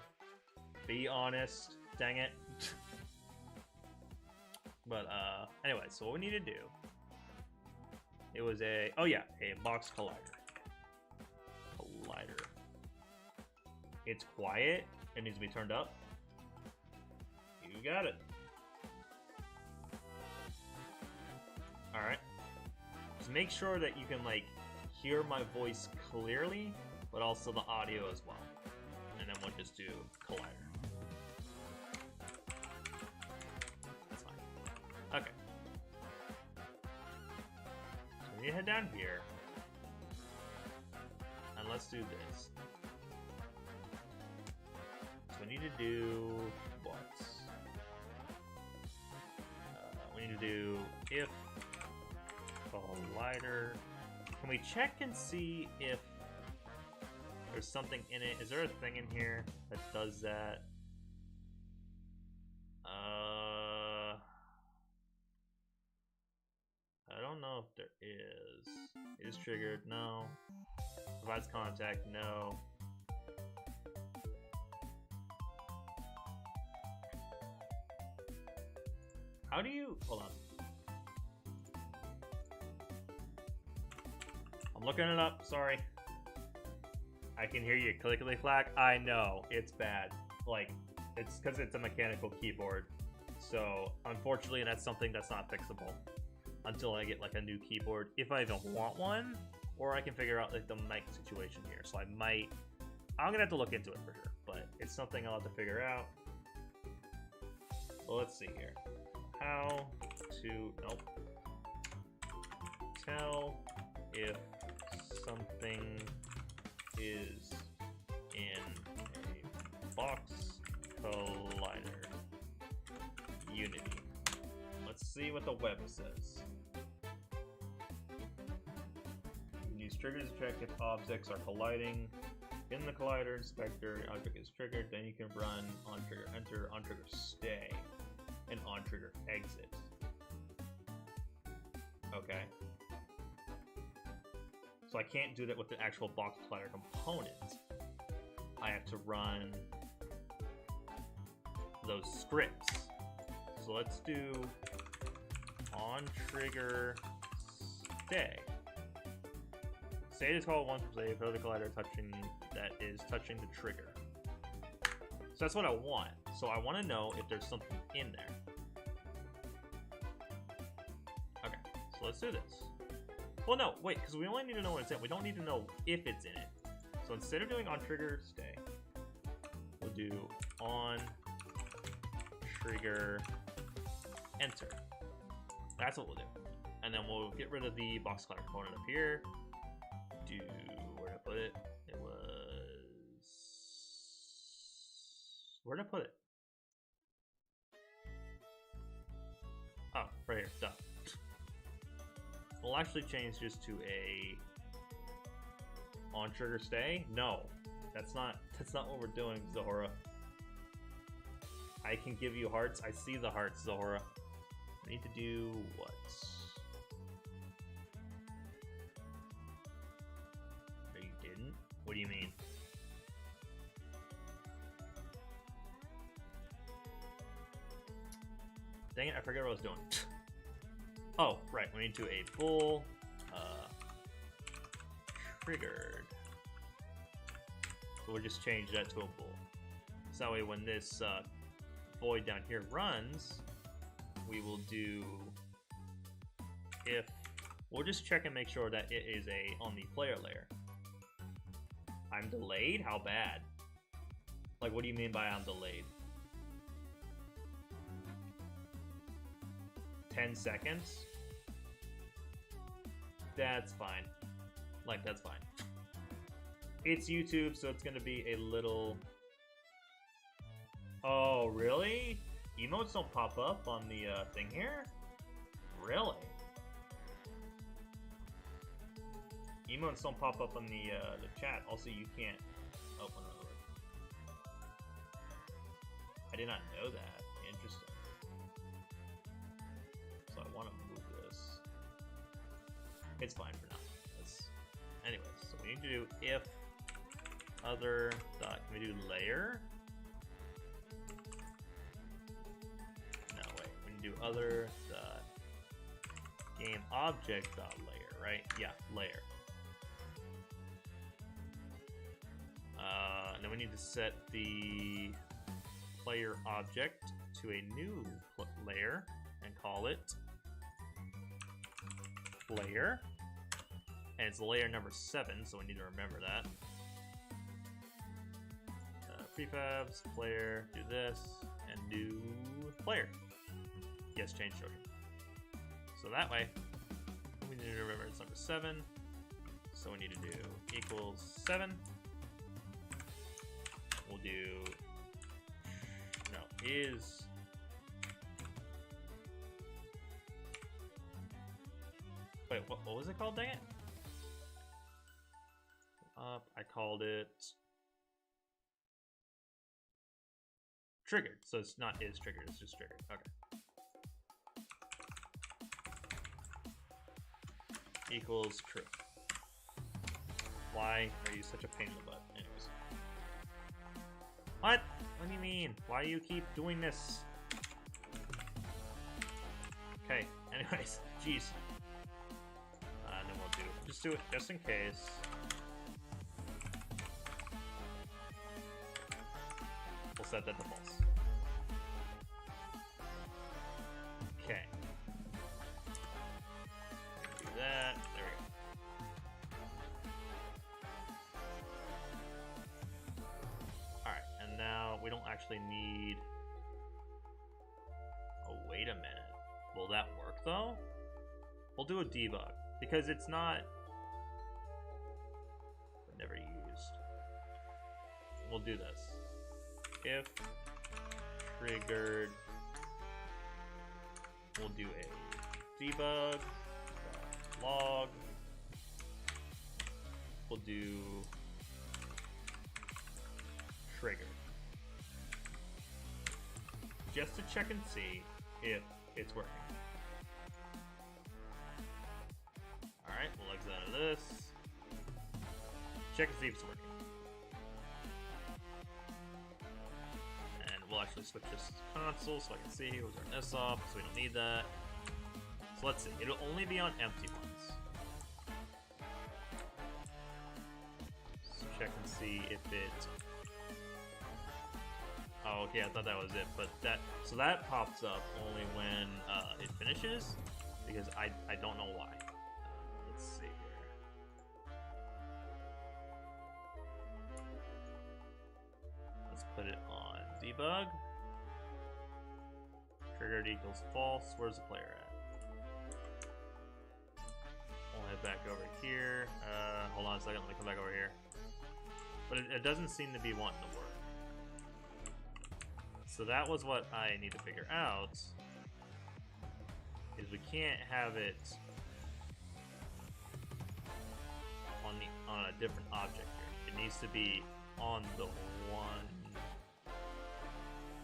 Be honest. Dang it. But anyway, so what we need to do. It was a box collider. Collider. It's quiet. It needs to be turned up. You got it. Alright. Just make sure that you can like hear my voice clearly, but also the audio as well. And then we'll just do collider. That's fine. Okay. So we need to head down here. And let's do this. So we need to do what? We need to do if collider. Can we check and see if there's something in it? Is there a thing in here that does that? I don't know if there is. Is triggered? No. Provides contact? No. How do you... Hold on. I'm looking it up, sorry. I can hear you clickety clack. I know, it's bad. Like, it's because it's a mechanical keyboard. So unfortunately, that's something that's not fixable until I get like a new keyboard, if I even want one, or I can figure out like the mic situation here. So I'm gonna have to look into it for sure, but it's something I'll have to figure out. Well, let's see here. How to, nope. Tell if something is in a box collider Unity. Let's see what the web says. You use triggers to check if objects are colliding. In the collider inspector, an object is triggered, then you can run on trigger enter, on trigger stay, and on trigger exit. Okay. So I can't do that with the actual box collider component. I have to run those scripts. So let's do on trigger stay. Stay is called once per save for the collider that is touching the trigger. So that's what I want. So I want to know if there's something in there. Okay, so let's do this. Well, no, wait, because we only need to know what it's in. We don't need to know if it's in it. So instead of doing on trigger stay, we'll do on trigger enter. That's what we'll do. And then we'll get rid of the box collider component up here. Where did I put it? It was... Where did I put it? Oh, right here, duh. We'll actually change this to a on trigger stay. No, that's not what we're doing, Zahora. I can give you hearts. I see the hearts, Zahora. I need to do what? No, you didn't? What do you mean? Dang it, I forget what I was doing. Oh, right, we need to a bool triggered. So we'll just change that to a bool. So that way when this void down here runs, we will do if, we'll just check and make sure that it is on the player layer. I'm delayed? How bad? Like, what do you mean by I'm delayed? 10 seconds? That's fine. Like, that's fine. It's YouTube, so it's gonna be a little... Oh, really? Emotes don't pop up on the thing here? Really? Emotes don't pop up on the chat. Also, you can't... Oh, another word. I did not know that. Interesting. So I want to move this. It's fine for now. Anyways, so we need to do if other dot. Can we do layer? No, wait. We need to do other dot game object dot layer, right? Yeah, layer. And then we need to set the player object to a new layer and call it player. And it's layer number 7, so we need to remember that. Prefabs, player, do this, and do player. Yes, change token. So that way, we need to remember it's number 7. So we need to do equals 7. We'll do, no, is, wait, what was it called, dang it? I called it triggered, so it's not is triggered, it's just triggered. Okay. Equals true. Why are you such a pain in the butt? Anyways. What? What do you mean? Why do you keep doing this? Okay, anyways, jeez. And then we'll just do it just in case. We'll set that to false. we'll do a debug because it's not never used. We'll do this. If triggered, we'll do a debug log. We'll do trigger just to check and see if it's working. Alright, we'll exit out of this. Check and see if it's working. And we'll actually switch this to console so I can see. We'll turn this off so we don't need that. So let's see. It'll only be on empty ones. So check and see if it... Oh, okay, I thought that was it, but that pops up only when it finishes, because I don't know why. Let's see here. Let's put it on debug. Triggered equals false. Where's the player at? We'll head back over here. Hold on a second, let me come back over here. But it doesn't seem to be wanting to work. So that was what I need to figure out, is we can't have it on a different object here. It needs to be on the one.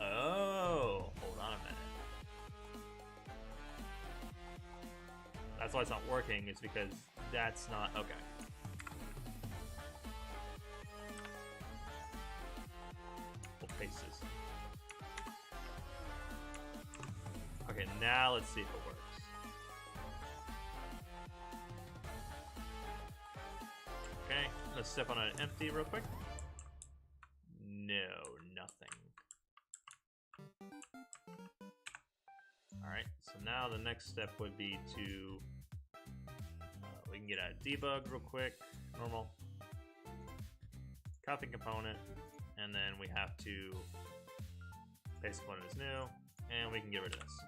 Oh, hold on a minute. That's why it's not working, is because that's not, okay. We'll paste this. Okay, now let's see if it works. Okay, let's step on an empty real quick. No, nothing. Alright, so now the next step would be to... we can get a debug real quick, normal. Copy component, and then we have to paste component as new, and we can get rid of this.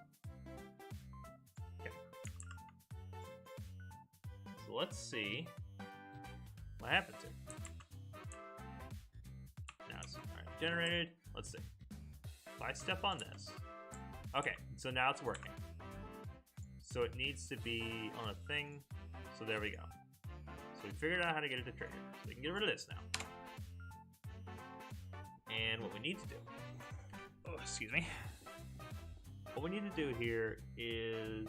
So let's see what happens here. Now it's generated. Let's see. If I step on this. Okay, so now it's working. So it needs to be on a thing. So there we go. So we figured out how to get it to trigger. So we can get rid of this now. And what we need to do. Oh, excuse me. What we need to do here is...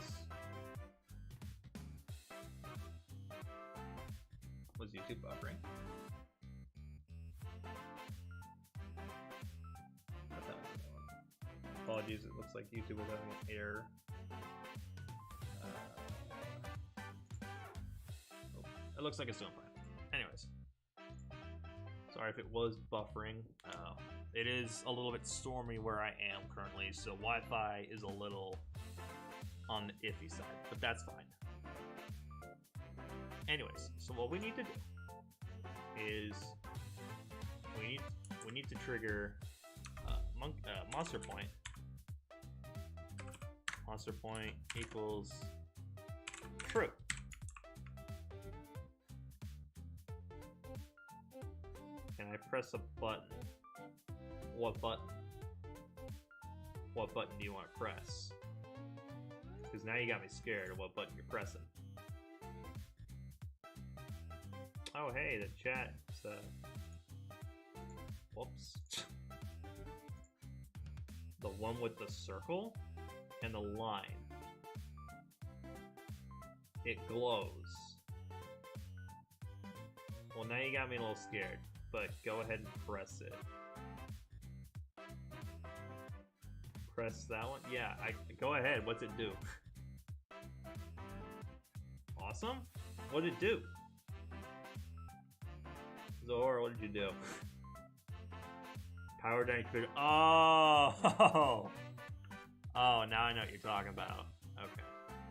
Was YouTube buffering? Apologies, it looks like YouTube was having an error. It looks like it's doing fine. Anyways. Sorry if it was buffering. It is a little bit stormy where I am currently, so Wi-Fi is a little on the iffy side, but that's fine. Anyways, so what we need to do is we need to trigger monster point. Monster point equals true. Can I press a button? What button? What button do you want to press? Because now you got me scared of what button you're pressing. Oh, hey, the chat said. Whoops. The one with the circle and the line. It glows. Well, now you got me a little scared, but go ahead and press it. Press that one? Yeah, go ahead. What's it do? Awesome. What did it do? Zora, what did you do? Power down computer. Oh! Oh, now I know what you're talking about. Okay.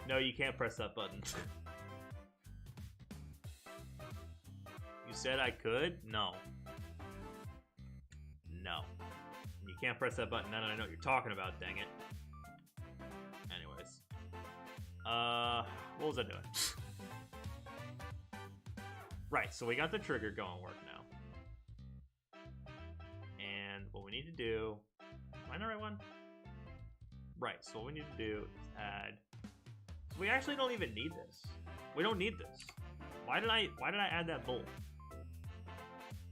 No, you can't press that button. You said I could? No. No. You can't press that button now that I know what you're talking about, dang it. Anyways. What was I doing? Right, so we got the trigger going work now. And what we need to do... Am I the right one? Right, so what we need to do is add... So we actually don't even need this. We don't need this. Why did I add that bolt?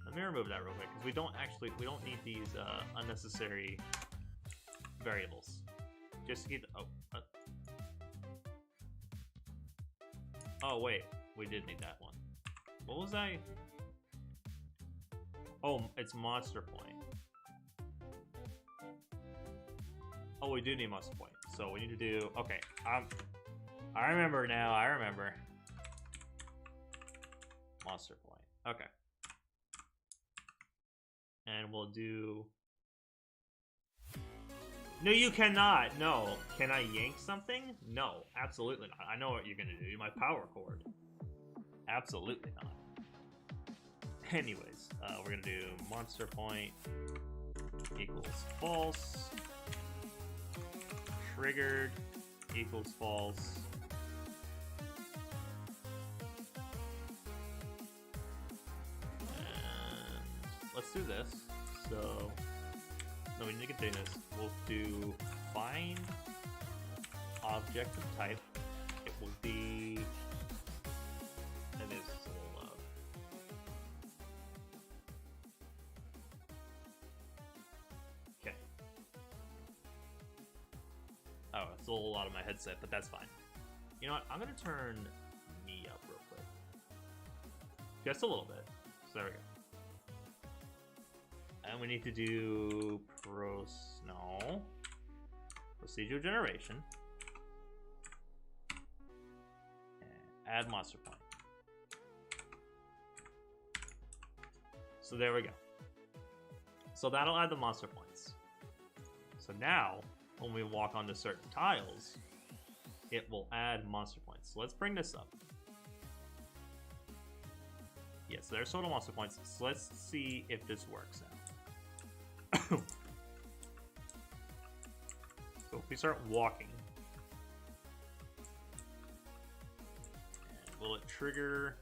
Let me remove that real quick, because we don't need these unnecessary variables. Just to keep oh wait, we did need that one. What was I? Oh, it's monster point. Oh, we do need monster point. So we need to do, okay, I remember now, I remember. Monster point, okay. And we'll do... No, you cannot. No. Can I yank something? No, absolutely not. I know what you're gonna do. My power cord. Absolutely not. Anyways, we're gonna do monster point equals false. Triggered equals false. And let's do this. So... No, we need to continue this. We'll do find object of type. It will be... That is a little loud. Okay. Oh, it's a little loud on my headset, but that's fine. You know what? I'm going to turn me up real quick. Just a little bit. So there we go. And we need to do procedural generation. And add monster point. So there we go. So that'll add the monster points. So now, when we walk onto certain tiles, it will add monster points. So let's bring this up. Yes, there's total monster points. So let's see if this works now. So if we start walking, will it trigger?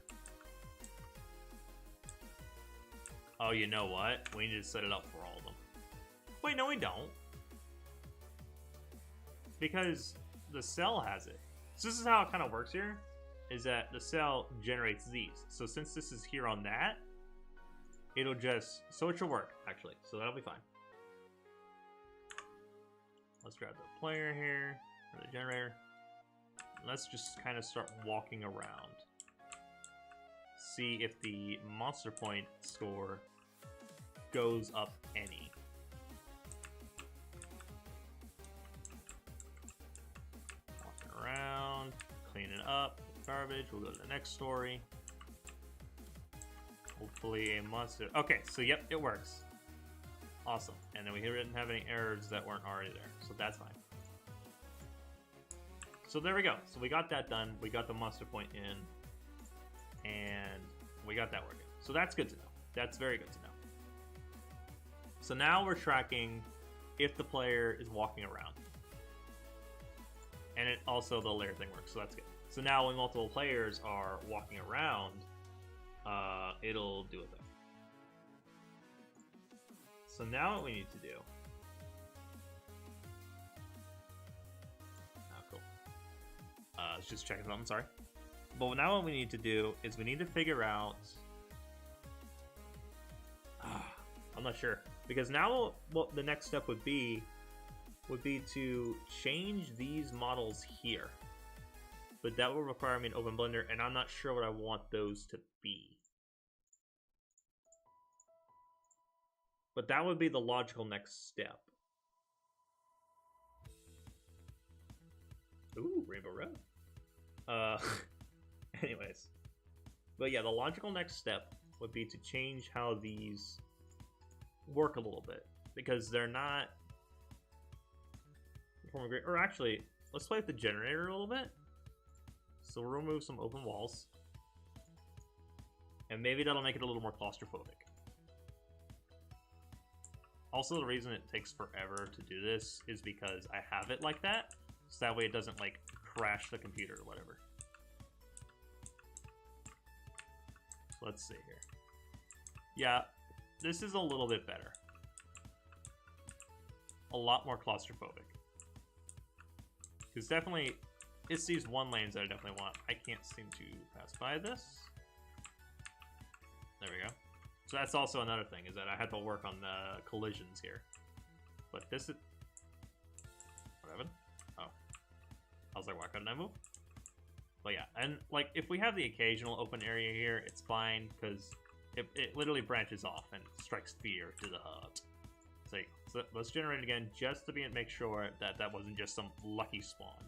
Oh, you know what? We need to set it up for all of them. Wait, no we don't. Because the cell has it. So this is how it kind of works here, is that the cell generates these. So since this is here on that, it'll just, so it should work, actually. So that'll be fine. Let's grab the player here, or the generator. Let's just kind of start walking around. See if the monster point score goes up any. Walking around, cleaning up, garbage. We'll go to the next story. Hopefully a monster. Okay, so yep, it works. Awesome. And then we didn't have any errors that weren't already there, so that's fine. So there we go. So we got that done. We got the monster point in, and we got that working. So that's good to know. That's very good to know. So now we're tracking if the player is walking around. And it also, the layer thing works, so that's good. So now when multiple players are walking around, it'll do a thing. So now what we need to do... Oh, cool. Let's just check something, sorry. But now what we need to do is we need to figure out... I'm not sure. Because now what the next step would be to change these models here. But that will require me an open Blender, and I'm not sure what I want those to be. But that would be the logical next step. Ooh, Rainbow Road. Anyways. But yeah, the logical next step would be to change how these work a little bit. Because they're not... Or actually, let's play with the generator a little bit. So we'll remove some open walls. And maybe that'll make it a little more claustrophobic. Also, the reason it takes forever to do this is because I have it like that. So that way it doesn't, like, crash the computer or whatever. So let's see here. Yeah, this is a little bit better. A lot more claustrophobic. Because definitely, it's these one lanes that I definitely want. I can't seem to pass by this. There we go. So that's also another thing, is that I had to work on the collisions here. But this is... What happened? Oh. I was like, why couldn't I move? But yeah, and like, if we have the occasional open area here, it's fine, because it literally branches off and strikes fear to the hub. So let's generate it again, just to make sure that that wasn't just some lucky spawn.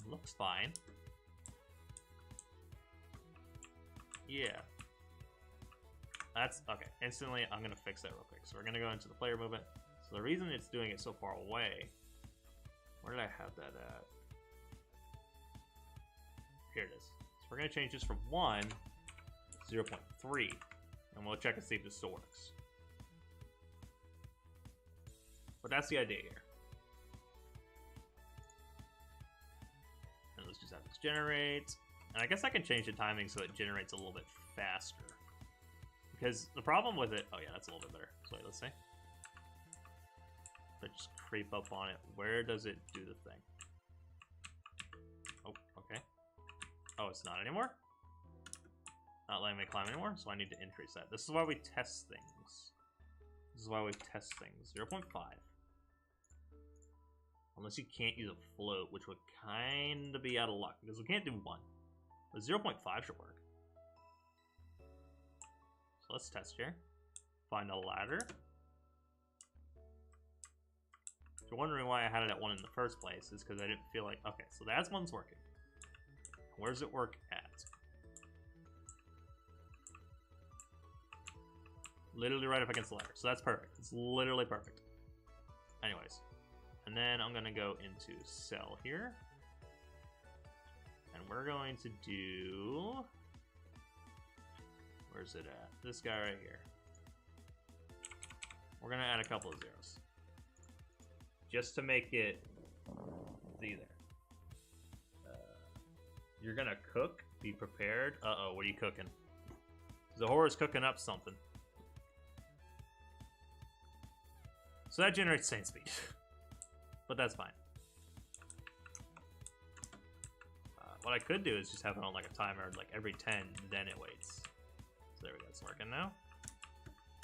Looks fine. Yeah. That's, okay, instantly I'm gonna fix that real quick. So we're gonna go into the player movement. So the reason it's doing it so far away, where did I have that at? Here it is. So we're gonna change this from 1 to 0.3, and we'll check and see if this still works. But that's the idea here. And let's just have this generate. And I guess I can change the timing so it generates a little bit faster. Because the problem with it... Oh yeah, that's a little bit better. So wait, let's see. Let's just creep up on it. Where does it do the thing? Oh, okay. Oh, it's not anymore? Not letting me climb anymore, so I need to increase that. This is why we test things. This is why we test things. 0.5. Unless you can't use a float, which would kind of be out of luck, because we can't do 1. But 0.5 should work. So let's test here. Find a ladder. If you're wondering why I had it at 1 in the first place, is because I didn't feel like... Okay, so that's one's working. Where does it work at? Literally right up against the ladder. So that's perfect. It's literally perfect. Anyways. And then I'm going to go into cell here. And we're going to do... Where's it at? This guy right here. We're going to add a couple of zeros. Just to make it... See there. You're going to cook. Be prepared. Uh-oh, what are you cooking? Zahora's cooking up something. So that generates sane speed. But that's fine. What I could do is just have it on like a timer, like every 10, then it waits. So there we go, it's working now.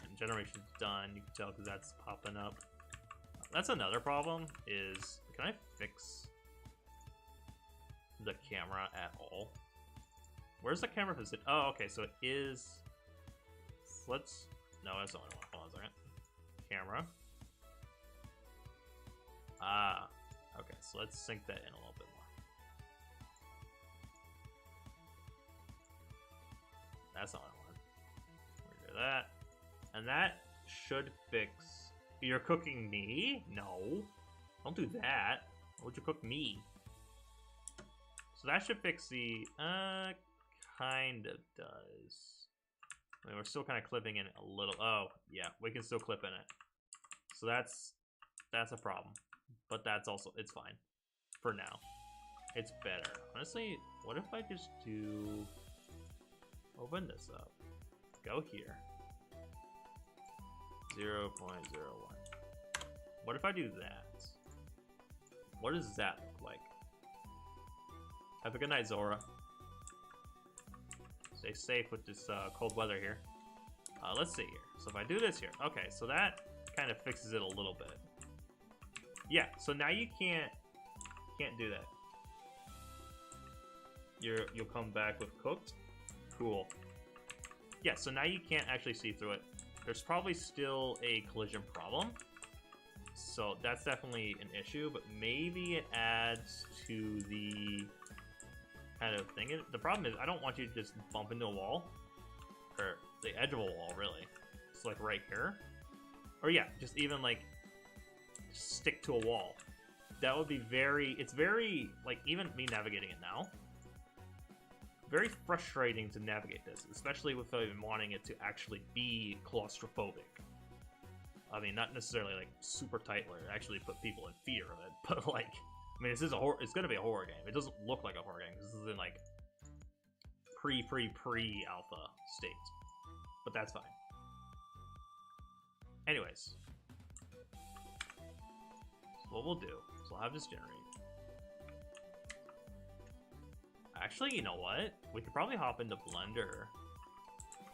And generation's done, you can tell because that's popping up. That's another problem, is, can I fix the camera at all? Where's the camera position? Oh, okay, so it is... Let's... No, that's the only one. Hold on a second. Camera. Ah, okay, so let's sync that in a little bit more. That's not what I want. We're gonna do that. And that should fix... You're cooking me? No. Don't do that. Why would you cook me? So that should fix the... kind of does. I mean, we're still kind of clipping in a little... Oh, yeah, we can still clip in it. So that's a problem. But that's also, it's fine. For now. It's better. Honestly, what if I just do... Open this up. Go here. 0.01. What if I do that? What does that look like? Have a good night, Zora. Stay safe with this cold weather here. Let's see here. So if I do this here. Okay, so that kind of fixes it a little bit. Yeah, so now you can't do that. You'll come back with cooked. Cool. Yeah, so now you can't actually see through it. There's probably still a collision problem. So that's definitely an issue, but maybe it adds to the kind of thing. The problem is I don't want you to just bump into a wall. Or the edge of a wall, really. It's like right here. Or yeah, just even like stick to a wall. That would be very, it's very, like, even me navigating it now, very frustrating to navigate this, especially without even wanting it to actually be claustrophobic. I mean, not necessarily like super tight where it actually put people in fear of it, but like, I mean, this is a horror. It's gonna be a horror game. It doesn't look like a horror game. This is in like pre-alpha state, but that's fine. Anyways, so what we'll do is we'll have this generate. Actually, you know what? We could probably hop into Blender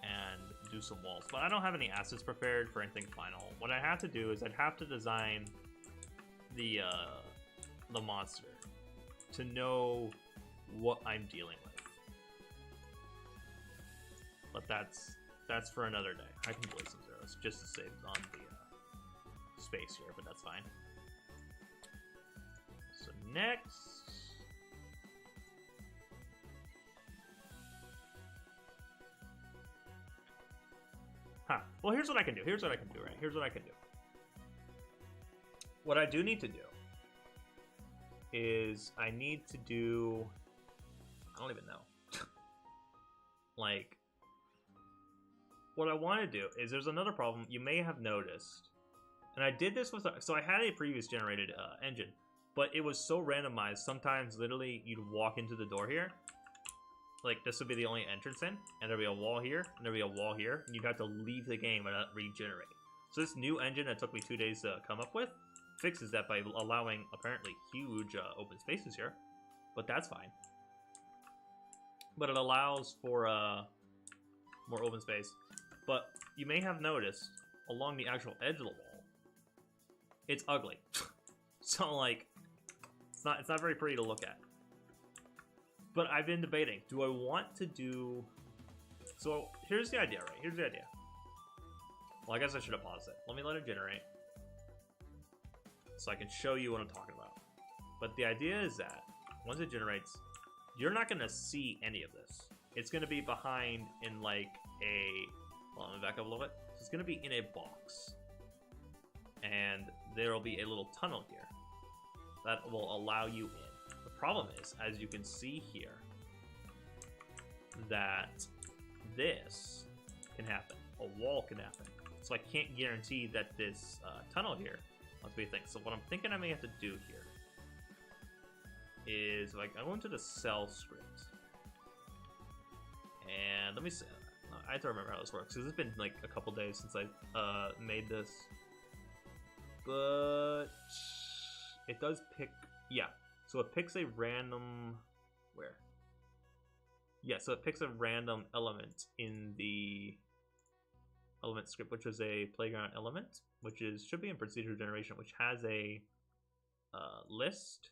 and do some walls, but I don't have any assets prepared for anything final. What I have to do is I'd have to design the monster to know what I'm dealing with. But that's for another day. I can play some zeros just to save on the space here, but that's fine. So next. Huh. Well, here's what I can do. Here's what I can do, right? Here's what I can do. What I do need to do is I need to do... I don't even know. Like, what I want to do is there's another problem you may have noticed. And I did this with... So I had a previous generated engine, but it was so randomized. Sometimes, literally, you'd walk into the door here. Like, this would be the only entrance in, and there'd be a wall here, and there'd be a wall here, and you'd have to leave the game and regenerate. So this new engine that took me 2 days to come up with fixes that by allowing apparently huge open spaces here, but that's fine. But it allows for more open space. But you may have noticed along the actual edge of the wall, it's ugly. So like, it's not very pretty to look at. But I've been debating, do I want to do... So here's the idea, right? Here's the idea. Well, I guess I should have paused it. Let me let it generate, so I can show you what I'm talking about. But the idea is that once it generates, you're not going to see any of this. It's going to be behind in like a... Well, let me back up a little bit. So it's going to be in a box. And there will be a little tunnel here that will allow you in. The problem is, as you can see here, that this can happen. A wall can happen. So I can't guarantee that this tunnel here must be a thing. So what I'm thinking I may have to do here is, like, I go into the cell script. And let me see. I have to remember how this works, because it's been like a couple days since I made this. But it does pick, yeah. So it picks a random, where? Yeah, so it picks a random element in the element script, which is a playground element, which should be in procedure generation, which has a list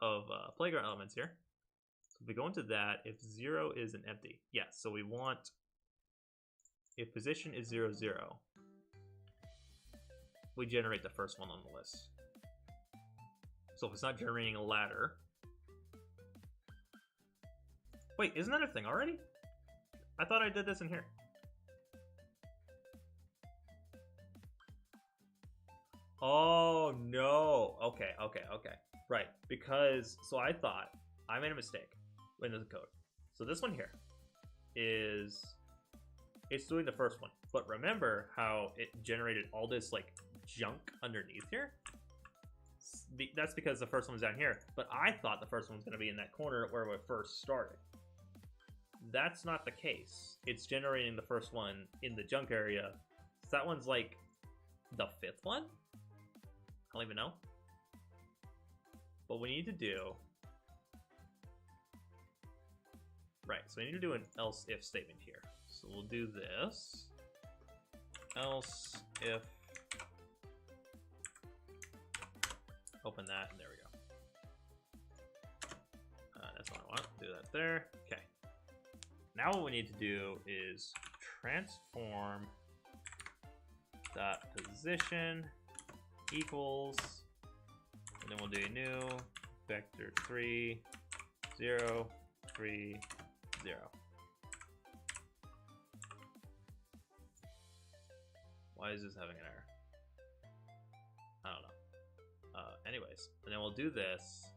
of playground elements here. So if we go into that, if 0 is an empty, yes, so we want, if position is 0, 0, we generate the first one on the list. So if it's not generating a ladder... Wait, isn't that a thing already? I thought I did this in here. Oh, no. Okay. Right, because... So I thought I made a mistake in the code. So this one here is... It's doing the first one. But remember how it generated all this, like, junk underneath here? That's because the first one was down here, but I thought the first one was going to be in that corner where we first started. That's not the case. It's generating the first one in the junk area. So that one's like the 5th one? I don't even know. But we need to do... Right, so we need to do an else if statement here. So we'll do this. Else if... Open that, and there we go. That's what I want. Do that there. Okay. Now what we need to do is transform dot position equals, and then we'll do a new vector 3 0 3 0. Why is this having an error? I don't know. Anyways, and then we'll do this.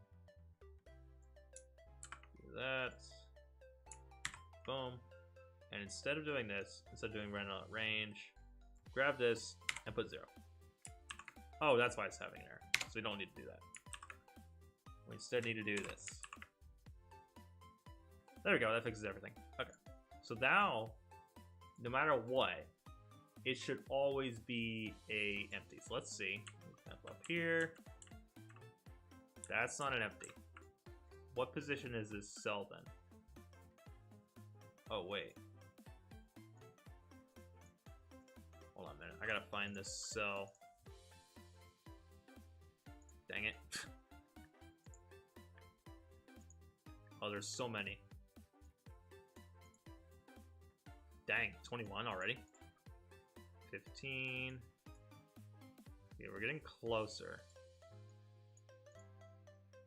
Do that. Boom. And instead of doing this, instead of doing random range, grab this, and put 0. Oh, that's why it's having an error. So we don't need to do that. We instead need to do this. There we go, that fixes everything. Okay. So now, no matter what, it should always be a empty. So let's see. Up here. That's not an empty. What position is this cell then? Oh, wait. Hold on a minute. I gotta find this cell. Dang it. Oh, there's so many. Dang, 21 already. 15. Okay, we're getting closer.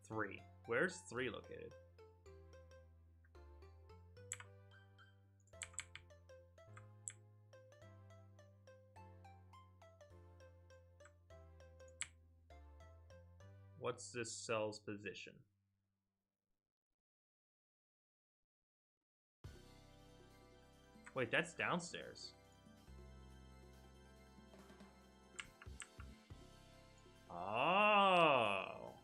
3. Where's 3 located? What's this cell's position? Wait, that's downstairs. Oh.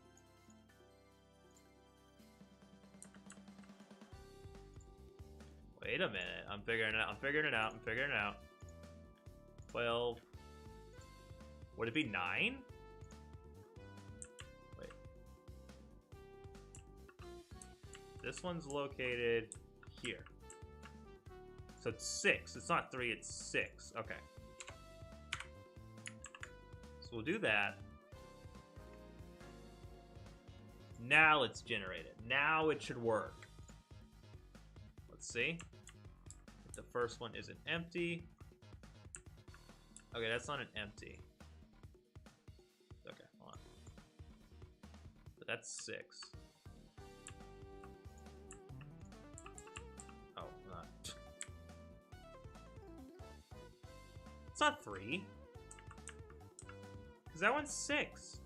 Wait a minute. I'm figuring it out. I'm figuring it out. I'm figuring it out. 12. Would it be 9? Wait. This one's located here. So it's 6. It's not 3, it's 6. Okay. So we'll do that. Now let's generate it. Now it should work. Let's see. If the first one isn't empty. Okay, that's not an empty. Okay, hold on. But that's 6. Oh, not. It's not 3. Because that one's 6.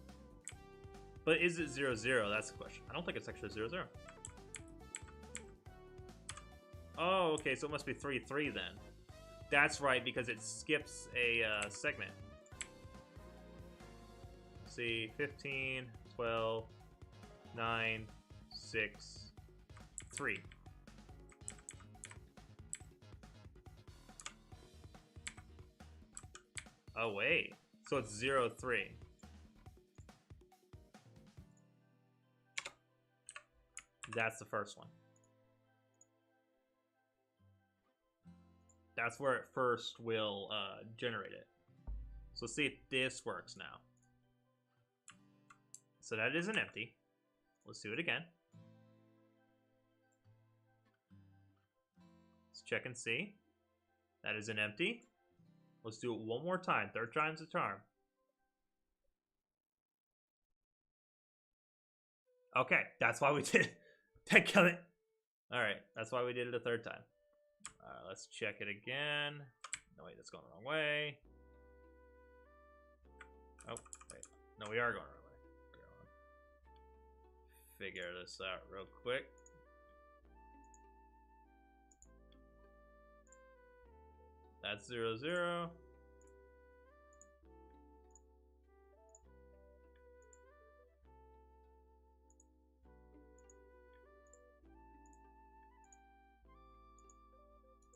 But is it 0, 0? That's the question. I don't think it's actually 0, 0. Oh, okay, so it must be 3, 3 then. That's right, because it skips a segment. Let's see, 15, 12, 9, 6, 3. Oh, wait. So it's 0, 3. That's the first one. That's where it first will generate it. So let's see if this works now. So that is an empty. Let's do it again. Let's check and see. That is an empty. Let's do it one more time. Third time's a charm. Okay, that's why we did it. Alright, that's why we did it a third time. Let's check it again. No, wait, that's going the wrong way. Oh, wait. No, we are going the wrong way. Figure this out real quick. That's 0, 0.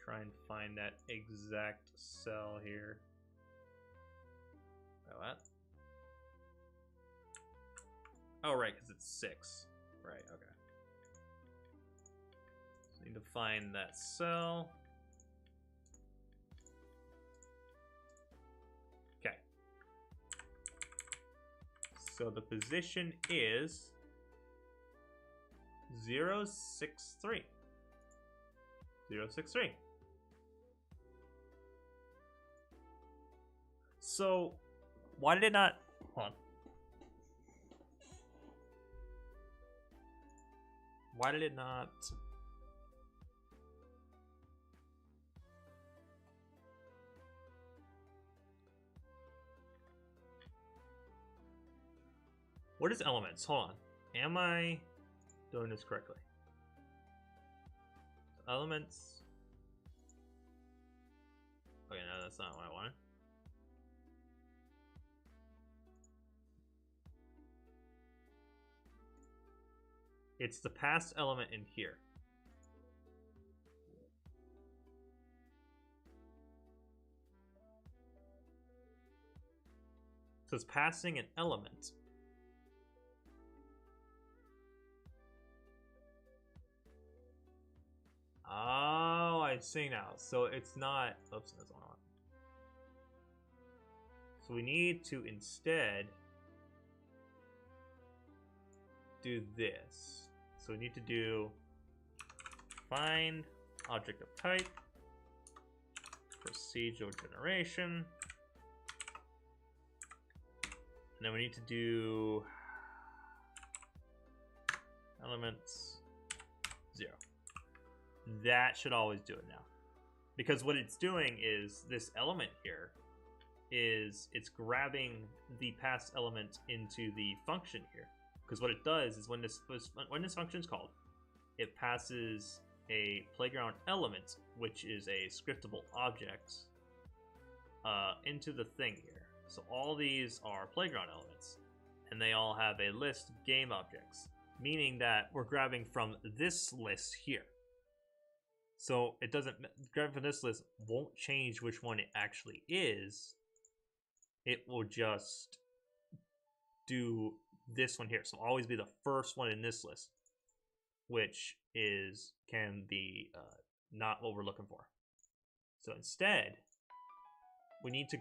Try and find that exact cell here. Oh, what? Oh, right, because it's 6. Right, okay. So need to find that cell. Okay. So the position is 0, 6, 3. 0, 6, 3. So, why did it not... Hold on. Why did it not... What is elements? Hold on. Am I doing this correctly? Elements... Okay, no, that's not what I wanted. It's the past element in here. So it's passing an element. Oh, I see now. So it's not. Oops, that's on. So we need to instead do this. So we need to do find object of type, procedural generation, and then we need to do elements 0. That should always do it now. Because what it's doing is this element here is it's grabbing the past element into the function here. Because what it does is when this function is called, it passes a playground element, which is a scriptable object, into the thing here. So all these are playground elements, and they all have a list of game objects, meaning that we're grabbing from this list here. So it doesn't, grabbing from this list won't change which one it actually is. It will just do this one here. So it'll always be the first one in this list, which can be not what we're looking for. So instead, we need to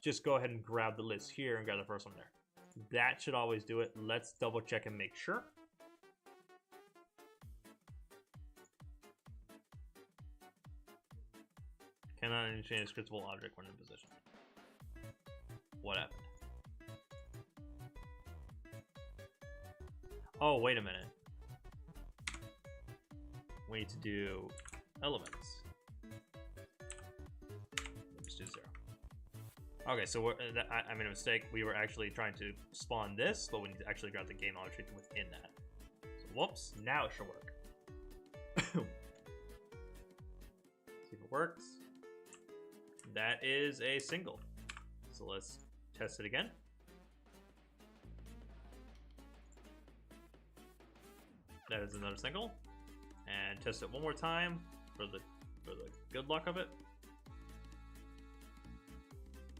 just go ahead and grab the list here and grab the first one there. That should always do it. Let's double check and make sure. Cannot change a scriptable object when in position. What happened? Oh, wait a minute. We need to do elements. Let's do 0. Okay, so I made a mistake. We were actually trying to spawn this, but we need to actually grab the game object within that. So, whoops, now it should work. See if it works. That is a single. So let's test it again. That is another single. And test it one more time for the good luck of it.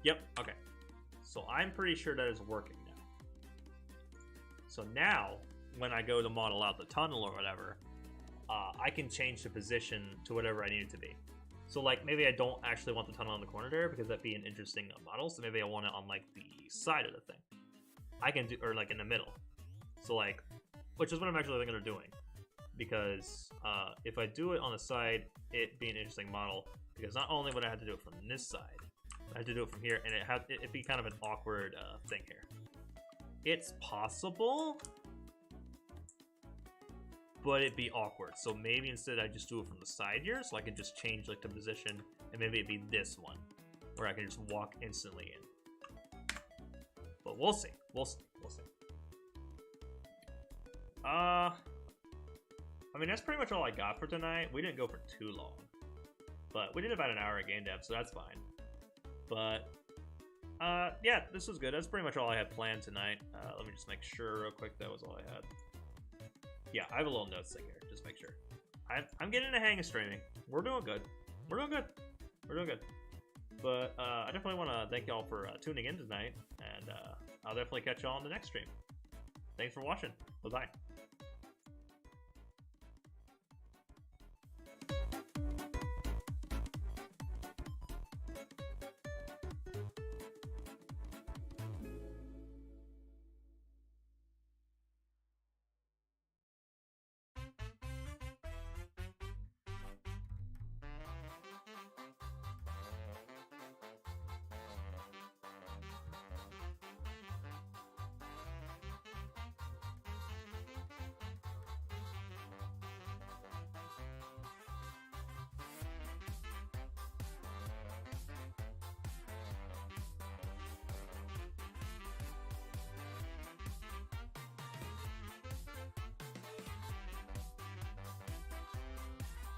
Yep, okay. So I'm pretty sure that is working now. So now, when I go to model out the tunnel or whatever, I can change the position to whatever I need it to be. So like maybe I don't actually want the tunnel on the corner there because that'd be an interesting model. So maybe I want it on like the side of the thing. I can do, or like in the middle. So like, which is what I'm actually thinking of doing. Because if I do it on the side, it'd be an interesting model. Because not only would I have to do it from this side, I have to do it from here, and it'd be kind of an awkward thing here. It's possible, but it'd be awkward. So maybe instead I just do it from the side here, so I can just change like the position, and maybe it'd be this one, where I can just walk instantly in. But we'll see. We'll see. We'll see. I mean, that's pretty much all I got for tonight. We didn't go for too long, but we did about an hour of game dev, so that's fine. But yeah, this was good. That's pretty much all I had planned tonight. Let me just make sure real quick that was all I had. Yeah, I have a little notes thing here. Just make sure. I'm getting the hang of streaming. We're doing good. We're doing good. We're doing good. But I definitely want to thank y'all for tuning in tonight, and I'll definitely catch y'all on the next stream. Thanks for watching. Bye-bye.